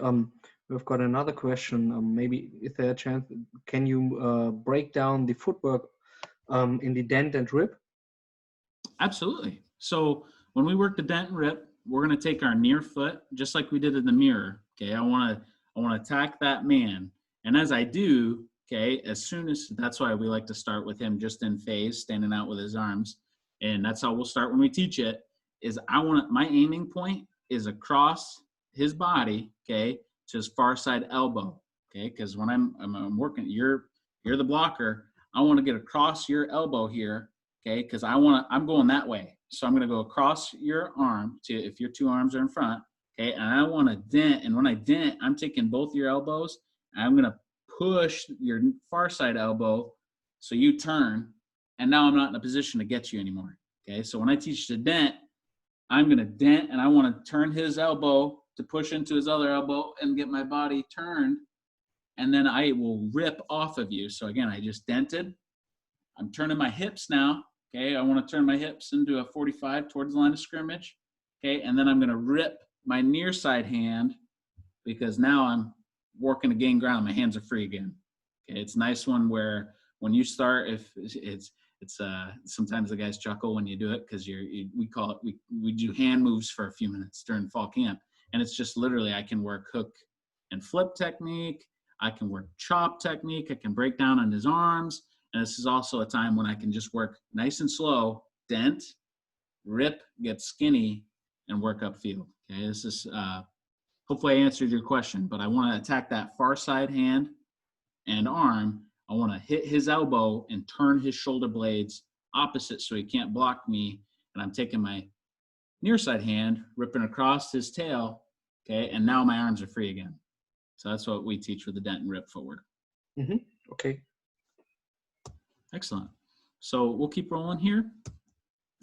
we've got another question. Maybe if there's a chance, can you break down the footwork in the dent and rip? Absolutely. So when we work the dent and rip, we're going to take our near foot, just like we did in the mirror. Okay, I want to attack that man. And as I do, okay, as soon as, that's why we like to start with him just in phase, standing out with his arms. And that's how we'll start when we teach it, is my aiming point is across his body, okay, to his far side elbow, okay, because when I'm working, you're the blocker. I want to get across your elbow here, okay, because I'm going that way. So I'm going to go across your arm if your two arms are in front, okay, and I want to dent. And when I dent, I'm taking both your elbows, and I'm going to push your far side elbow so you turn, and now I'm not in a position to get you anymore, okay? So when I teach the dent, I'm going to dent, and I want to turn his elbow to push into his other elbow and get my body turned, and then I will rip off of you. So again, I just dented. I'm turning my hips now, okay? I want to turn my hips into a 45 towards the line of scrimmage, okay? And then I'm going to rip my near side hand because now I'm working to gain ground. My hands are free again. Okay, it's a nice one where when you start, if it's sometimes the guys chuckle when you do it because we call it we do hand moves for a few minutes during fall camp, and it's just literally I can work hook and flip technique, I can work chop technique, I can break down on his arms, and this is also a time when I can just work nice and slow, dent, rip, get skinny, and work upfield. Okay, this is hopefully I answered your question, but I want to attack that far side hand and arm. I want to hit his elbow and turn his shoulder blades opposite so he can't block me. And I'm taking my near side hand, ripping across his tail, okay? And now my arms are free again. So that's what we teach with the dent and rip footwork. Mm-hmm. Okay. Excellent. So we'll keep rolling here.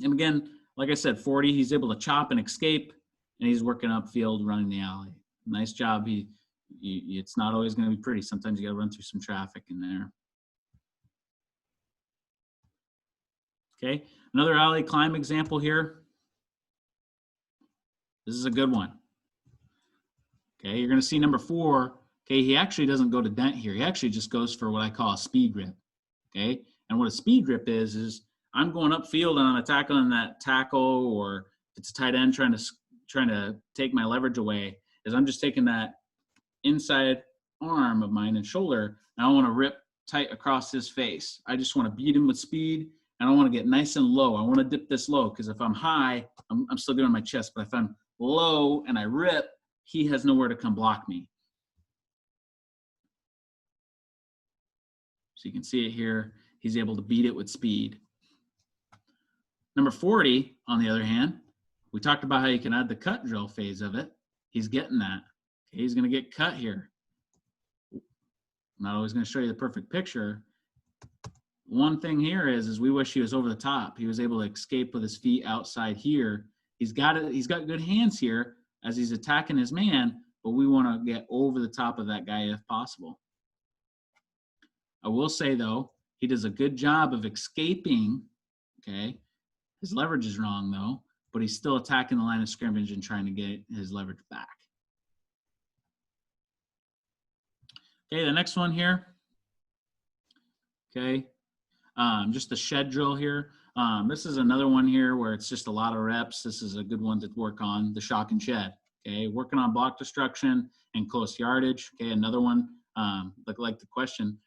And again, like I said, 40, he's able to chop and escape, and he's working upfield, running the alley. Nice job. It's not always going to be pretty. Sometimes you got to run through some traffic in there. Okay, another alley climb example here. This is a good one. Okay, you're going to see number 4. Okay, he actually doesn't go to dent here. He actually just goes for what I call a speed grip. Okay, and what a speed grip is I'm going upfield and I'm tackling that tackle, or if it's a tight end trying to take my leverage away, is I'm just taking that inside arm of mine and shoulder, and I want to rip tight across his face. I just want to beat him with speed, and I want to get nice and low. I want to dip this low, because if I'm high, I'm still doing my chest, but if I'm low and I rip, he has nowhere to come block me. So you can see it here. He's able to beat it with speed. Number 40, on the other hand, we talked about how you can add the cut drill phase of it. He's getting that. Okay, he's going to get cut here. I'm not always going to show you the perfect picture. One thing here is we wish he was over the top. He was able to escape with his feet outside here. He's got good hands here as he's attacking his man, but we want to get over the top of that guy if possible. I will say, though, he does a good job of escaping, okay? His leverage is wrong, though, but he's still attacking the line of scrimmage and trying to get his leverage back. Okay, the next one here, okay, just the shed drill here. This is another one here where it's just a lot of reps. This is a good one to work on, the shock and shed, okay? Working on block destruction and close yardage, okay? Another one, like the question,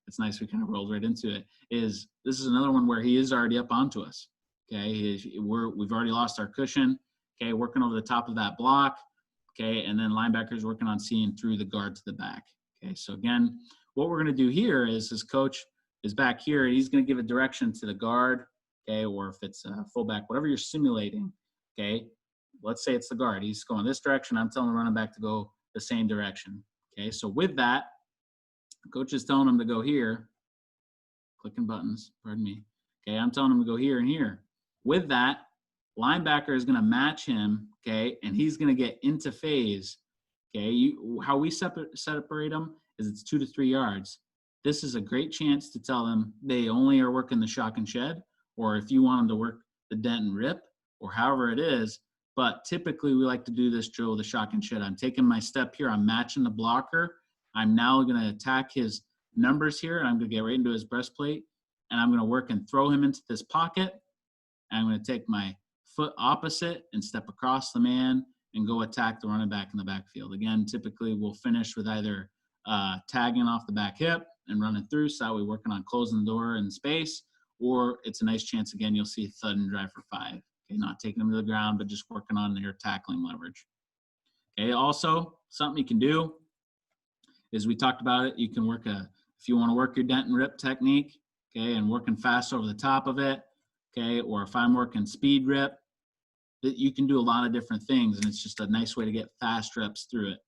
it's nice we kind of rolled right into it, this is another one where he is already up onto us, okay? We've already lost our cushion, okay? Working over the top of that block, okay? And then linebackers working on seeing through the guard to the back, okay? So again, what we're going to do here is his coach is back here. He's going to give a direction to the guard, okay? Or if it's a fullback, whatever you're simulating, okay? Let's say it's the guard. He's going this direction. I'm telling the running back to go the same direction, okay? So with that, coach is telling him to go here, clicking buttons, pardon me. Okay, I'm telling him to go here and here. With that, linebacker is going to match him, okay, and he's going to get into phase, okay. How we separate them is it's 2 to 3 yards. This is a great chance to tell them they only are working the shock and shed, or if you want them to work the dent and rip, or however it is. But typically, we like to do this drill with the shock and shed. I'm taking my step here. I'm matching the blocker. I'm now going to attack his numbers here, and I'm going to get right into his breastplate, and I'm going to work and throw him into this pocket. And I'm going to take my foot opposite and step across the man and go attack the running back in the backfield. Again, typically we'll finish with either tagging off the back hip and running through, so we're working on closing the door in space, or it's a nice chance, again, you'll see thud and drive for 5. Okay, not taking them to the ground, but just working on your tackling leverage. Okay, also, something you can do is we talked about it. You can work if you want to work your dent and rip technique, okay, and working fast over the top of it, okay, or if I'm working speed rip, that you can do a lot of different things, and it's just a nice way to get fast reps through it.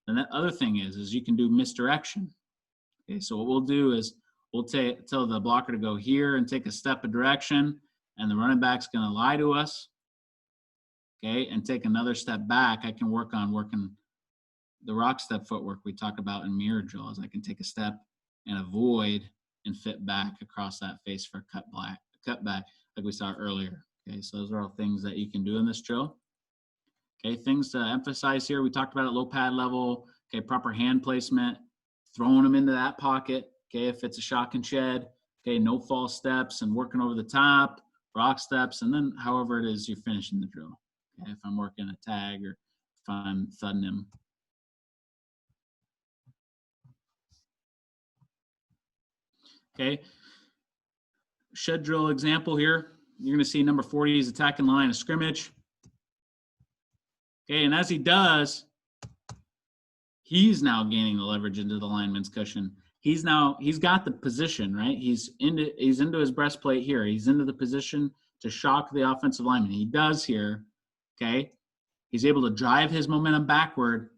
And the other thing is you can do misdirection. Okay, so what we'll do is we'll tell the blocker to go here and take a step of direction, and the running back's going to lie to us, okay, and take another step back. I can work on working the rock step footwork we talk about in mirror drills. I can take a step and avoid and fit back across that face for a cut back like we saw earlier. Okay, so those are all things that you can do in this drill. Okay, things to emphasize here. We talked about it, low pad level, okay, proper hand placement, throwing them into that pocket, okay, if it's a shock and shed, okay, no false steps and working over the top, rock steps, and then however it is you're finishing the drill. Okay, if I'm working a tag or if I'm thudding him. Okay, shed drill example here. You're going to see number 40 is attacking the line of scrimmage. Okay, and as he does, he's now gaining the leverage into the lineman's cushion. he's got the position, right? He's into his breastplate here. He's into the position to shock the offensive lineman. He does here, okay? He's able to drive his momentum backward.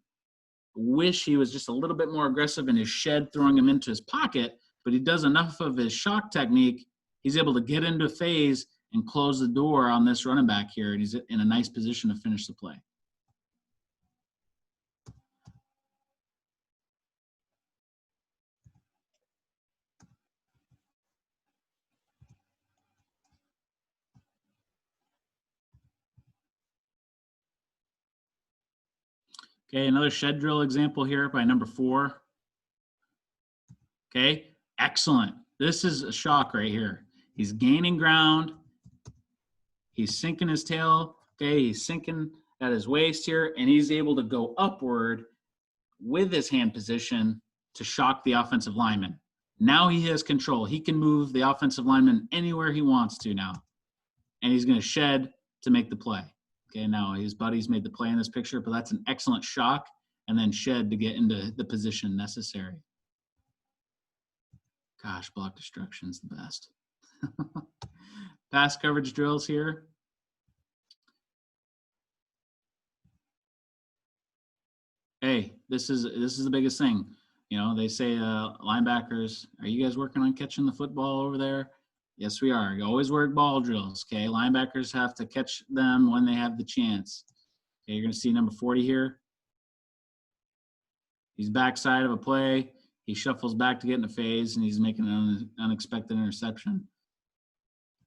Wish he was just a little bit more aggressive in his shed, throwing him into his pocket, but he does enough of his shock technique. He's able to get into phase and close the door on this running back here, and he's in a nice position to finish the play. Okay, another shed drill example here by number 4. Okay, excellent. This is a shock right here. He's gaining ground. He's sinking his tail. Okay, he's sinking at his waist here, and he's able to go upward with his hand position to shock the offensive lineman. Now he has control. He can move the offensive lineman anywhere he wants to now, and he's going to shed to make the play. Okay, now his buddies made the play in this picture, but that's an excellent shock and then shed to get into the position necessary. Gosh, block destruction's the best. Pass coverage drills here. Hey, this is the biggest thing. You know, they say linebackers, are you guys working on catching the football over there? Yes, we are. You always work ball drills, okay? Linebackers have to catch them when they have the chance. Okay, you're going to see number 40 here. He's backside of a play. He shuffles back to get in a phase, and he's making an unexpected interception.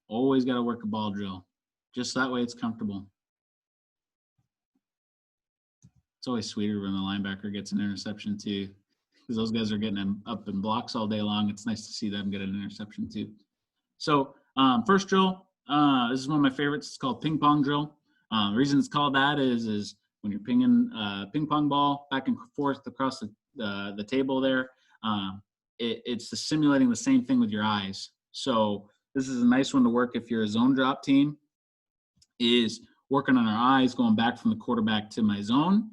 Always got to work a ball drill. Just that way it's comfortable. It's always sweeter when the linebacker gets an interception too, because those guys are getting up in blocks all day long. It's nice to see them get an interception too. So first drill, this is one of my favorites. It's called Ping-Pong drill. The reason it's called that is when you're pinging ping-pong ball back and forth across the table there, it's simulating the same thing with your eyes. So this is a nice one to work if you're a zone drop team, is working on our eyes going back from the quarterback to my zone.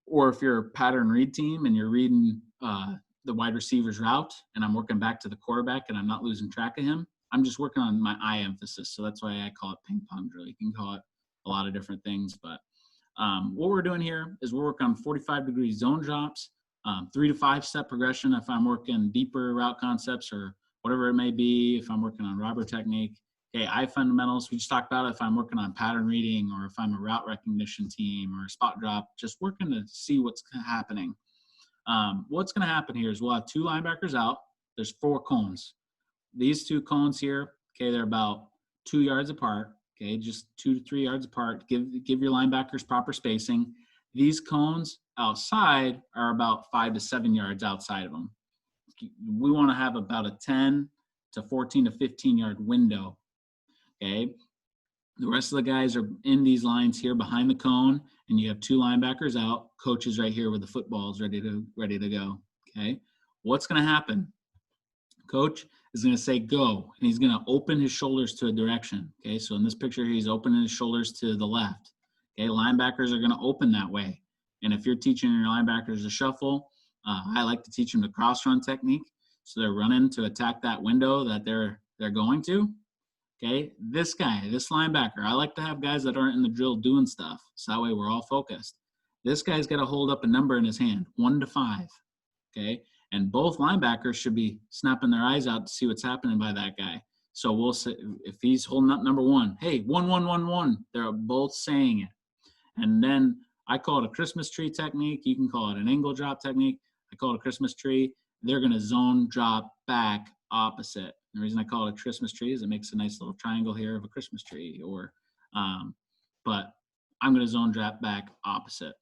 Or if you're a pattern read team and you're reading the wide receiver's route and I'm working back to the quarterback and I'm not losing track of him, I'm just working on my eye emphasis. So that's why I call it ping pong drill. You can call it a lot of different things, but what we're doing here is we're working on 45-degree zone drops, 3 to 5 step progression if I'm working deeper route concepts or whatever it may be, if I'm working on robber technique. Okay, eye fundamentals, we just talked about if I'm working on pattern reading or if I'm a route recognition team or a spot drop, just working to see what's happening. What's going to happen here is we'll have 2 linebackers out. There's 4 cones. These 2 cones here, okay, they're about 2 yards apart, okay, just 2 to 3 yards apart. Give your linebackers proper spacing. These cones outside are about 5 to 7 yards outside of them. We want to have about a 10 to 14 to 15 yard window. Okay, the rest of the guys are in these lines here behind the cone, and you have 2 linebackers out. Coach is right here with the footballs ready to go. Okay, what's going to happen? Coach is going to say go, and he's going to open his shoulders to a direction. Okay, so in this picture, he's opening his shoulders to the left. Okay, linebackers are going to open that way, and if you're teaching your linebackers to shuffle, I like to teach them the cross run technique. So they're running to attack that window that they're going to. Okay, this guy, this linebacker, I like to have guys that aren't in the drill doing stuff, so that way we're all focused. This guy's got to hold up a number in his hand, 1 to 5, okay? And both linebackers should be snapping their eyes out to see what's happening by that guy. So we'll say, if he's holding up number 1, hey, 1, 1, 1, 1, they're both saying it. And then I call it a Christmas tree technique. You can call it an angle drop technique. I call it a Christmas tree. They're going to zone drop back opposite. The reason I call it a Christmas tree is it makes a nice little triangle here of a Christmas tree. But I'm going to zone drop back opposite.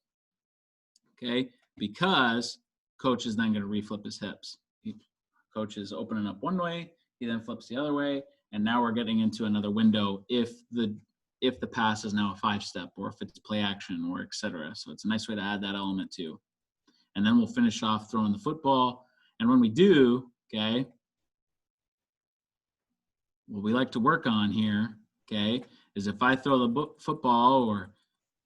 Okay, because coach is then going to reflip his hips. Coach is opening up one way, he then flips the other way, and now we're getting into another window if the pass is now a 5-step or if it's play action or etc. So it's a nice way to add that element too. And then we'll finish off throwing the football. And when we do, okay, what we like to work on here, okay, is if I throw the football or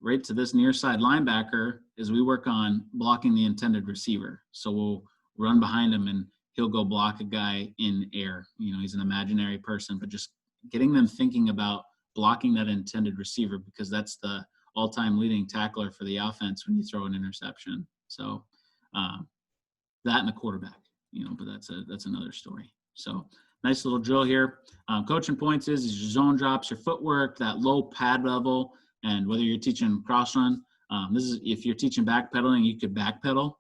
right to this near side linebacker, is we work on blocking the intended receiver. So we'll run behind him and he'll go block a guy in air. You know, he's an imaginary person, but just getting them thinking about blocking that intended receiver, because that's the all-time leading tackler for the offense when you throw an interception. So that and the quarterback, you know, but that's another story. So nice little drill here. Coaching points is your zone drops, your footwork, that low pad level, and whether you're teaching cross run. This is if you're teaching backpedaling, you could backpedal.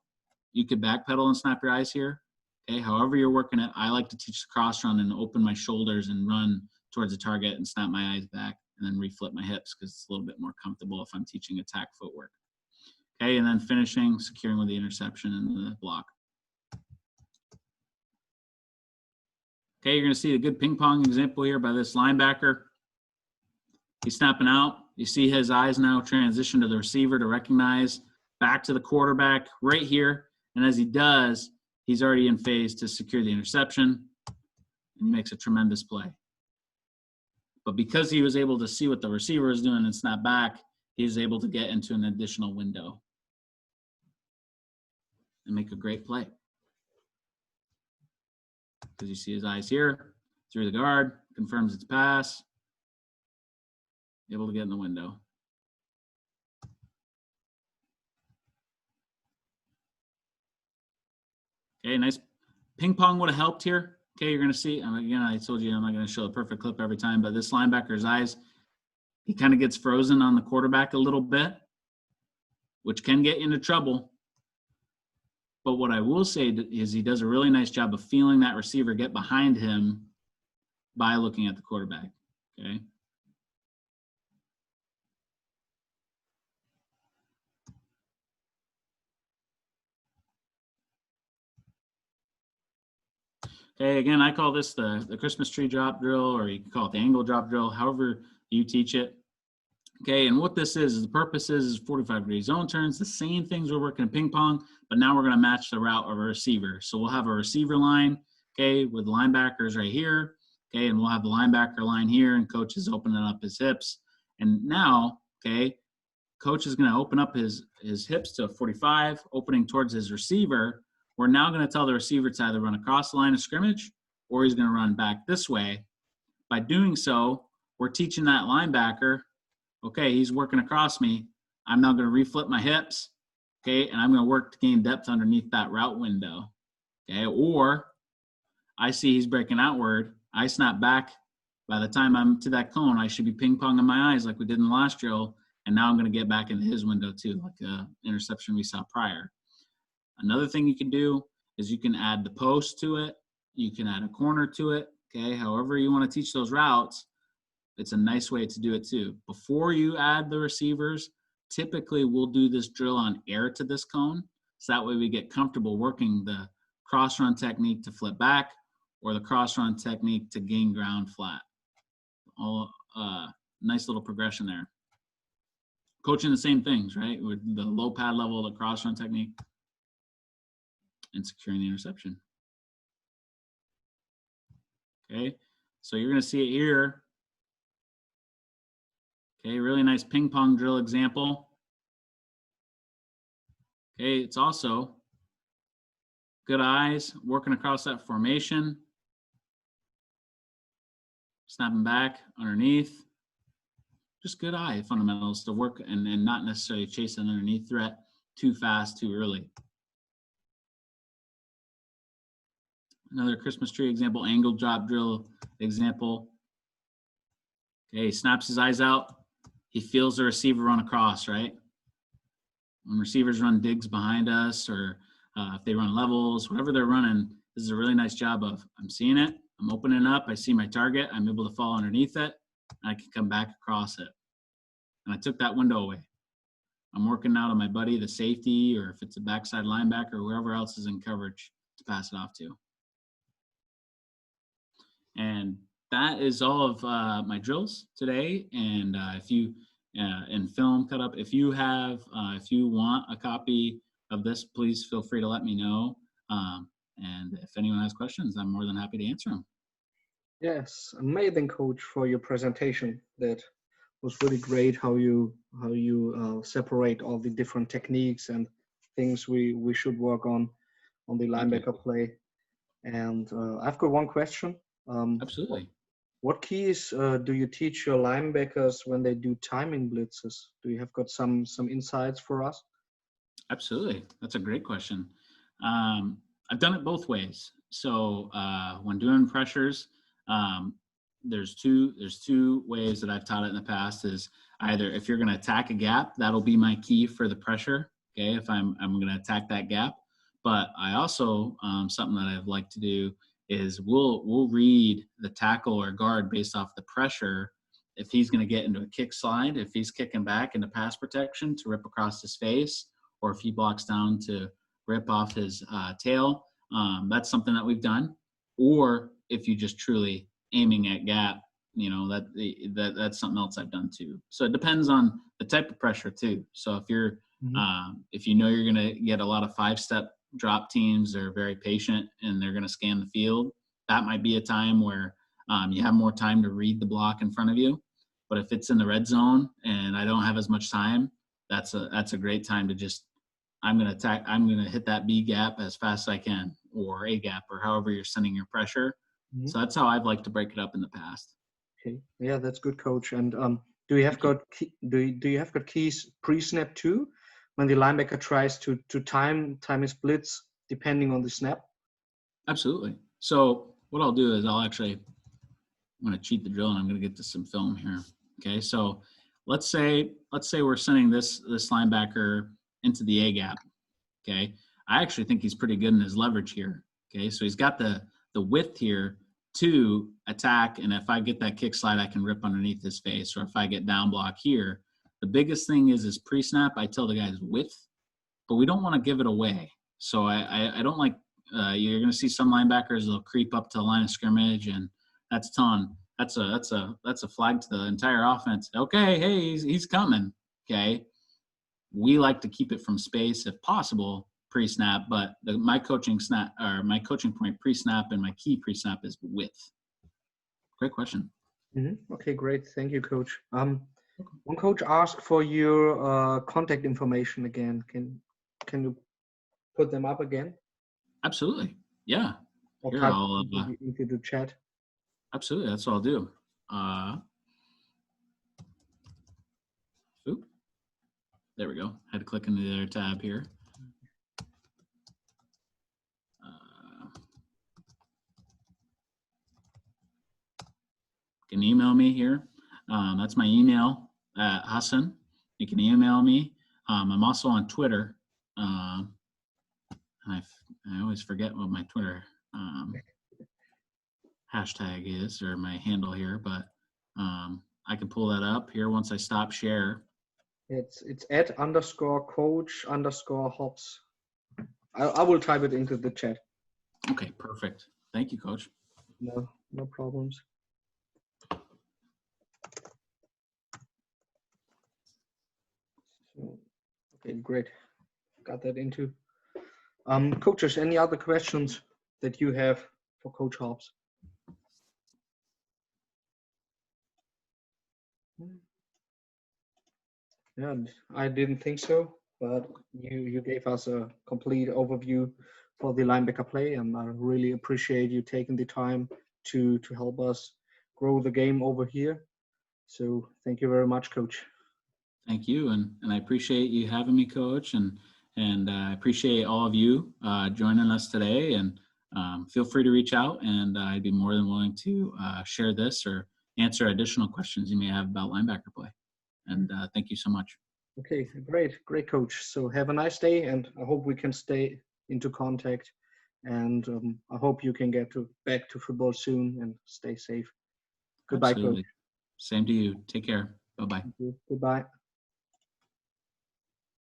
You could backpedal and snap your eyes here. Okay, however you're working it, I like to teach the cross run and open my shoulders and run towards the target and snap my eyes back and then reflip my hips because it's a little bit more comfortable if I'm teaching attack footwork. Okay, and then finishing, securing with the interception and the block. Okay, you're going to see a good ping pong example here by this linebacker. He's snapping out. You see his eyes now transition to the receiver to recognize, back to the quarterback right here. And as he does, he's already in phase to secure the interception, and he makes a tremendous play. But because he was able to see what the receiver is doing and snap back, he was able to get into an additional window and make a great play. Because you see his eyes here, through the guard, confirms its pass, able to get in the window. Okay, nice. Ping pong would have helped here. Okay, you're going to see, again, I told you I'm not going to show the perfect clip every time, but this linebacker's eyes, he kind of gets frozen on the quarterback a little bit, which can get you into trouble. But what I will say is he does a really nice job of feeling that receiver get behind him by looking at the quarterback, okay? Okay, again, I call this the Christmas tree drop drill, or you can call it the angle drop drill, however you teach it. Okay, and what this is the purpose is 45-degree zone turns, the same things we're working in ping pong, but now we're going to match the route of a receiver. So we'll have a receiver line, okay, with linebackers right here, okay, and we'll have the linebacker line here, and coach is opening up his hips. And now, okay, coach is going to open up his hips to 45, opening towards his receiver. We're now going to tell the receiver to either run across the line of scrimmage or he's going to run back this way. By doing so, we're teaching that linebacker, okay, he's working across me. I'm now going to reflip my hips, okay, and I'm going to work to gain depth underneath that route window, okay? Or I see he's breaking outward. I snap back. By the time I'm to that cone, I should be ping-ponging my eyes like we did in the last drill, and now I'm going to get back into his window too, like the interception we saw prior. Another thing you can do is you can add the post to it. You can add a corner to it, okay? However you want to teach those routes, it's a nice way to do it too. Before you add the receivers, typically we'll do this drill on air to this cone. So that way we get comfortable working the cross run technique to flip back or the cross run technique to gain ground flat. All nice little progression there. Coaching the same things, right? With the low pad level, the cross run technique, and securing the interception. Okay, so you're going to see it here. Okay, really nice ping pong drill example. Okay, it's also good eyes, working across that formation, snapping back underneath. Just good eye fundamentals to work and not necessarily chase an underneath threat too fast, too early. Another Christmas tree example, angle drop drill example. Okay, he snaps his eyes out. He feels the receiver run across, right? When receivers run digs behind us or if they run levels, whatever they're running, this is a really nice job of, I'm seeing it, I'm opening up, I see my target, I'm able to fall underneath it, and I can come back across it. And I took that window away. I'm working out on my buddy, the safety, or if it's a backside linebacker, or whoever else is in coverage to pass it off to. And that is all of my drills today. And if you, in film cut up, if you have, if you want a copy of this, please feel free to let me know. And if anyone has questions, I'm more than happy to answer them. Yes, amazing, Coach, for your presentation. That was really great. How you separate all the different techniques and things we should work on the linebacker play. And I've got one question. Absolutely. What keys do you teach your linebackers when they do timing blitzes? Do you have got some insights for us? Absolutely. That's a great question. I've done it both ways. So when doing pressures, um, there's two ways that I've taught it in the past. Is either if you're going to attack a gap, that'll be my key for the pressure. Okay, if I'm going to attack that gap. But I also something that I've liked to do is we'll read the tackle or guard based off the pressure. If he's going to get into a kick slide, if he's kicking back into pass protection to rip across his face, or if he blocks down to rip off his tail, that's something that we've done. Or if you just truly aiming at gap, you know, that's something else I've done too. So it depends on the type of pressure too. So if you're if you know you're going to get a lot of 5-step drop teams, they're very patient and they're going to scan the field. That might be a time where you have more time to read the block in front of you. But if it's in the red zone and I don't have as much time, that's a great time to just, I'm going to hit that B gap as fast as I can, or A gap, or however you're sending your pressure. So that's how I've liked to break it up in the past. Okay, yeah, that's good, coach. And do you have got keys pre-snap too, when the linebacker tries to time his blitz depending on the snap? Absolutely. So what I'll do is I'm going to cheat the drill and I'm going to get to some film here. Okay, so let's say we're sending this linebacker into the A gap. Okay, I actually think he's pretty good in his leverage here. Okay, so he's got the width here to attack, and if I get that kick slide, I can rip underneath his face. Or if I get down block here, the biggest thing is pre-snap. I tell the guys width, but we don't want to give it away. So I don't like you're going to see some linebackers, they'll creep up to the line of scrimmage, and that's a flag to the entire offense. Okay, hey, he's coming. Okay, we like to keep it from space if possible pre-snap, but my coaching point pre-snap and my key pre-snap is width. Great question. Okay, great. Thank you, coach. One coach asked for your contact information again. Can you put them up again? Absolutely. Yeah. Or type into the chat. Absolutely. That's what I'll do. There we go. Had to click into the other tab here. You can email me here. That's my email, Hassan. You can email me. I'm also on Twitter. I always forget what my Twitter hashtag is, or my handle here, but I can pull that up here once I stop share. It's @_coach_Hobbs. I will type it into the chat. Okay, perfect. Thank you, coach. No problems. Okay, great. Got that into. Coaches, any other questions that you have for Coach Hobbs? Yeah, I didn't think so, but you gave us a complete overview for the linebacker play, and I really appreciate you taking the time to help us grow the game over here. So thank you very much, Coach. Thank you, and I appreciate you having me, Coach, and I appreciate all of you joining us today. And feel free to reach out, and I'd be more than willing to share this or answer additional questions you may have about linebacker play. And thank you so much. Okay, great, Coach. So have a nice day, and I hope we can stay into contact. And I hope you can get back to football soon and stay safe. Goodbye, Absolutely. Coach. Same to you. Take care. Bye-bye. Goodbye.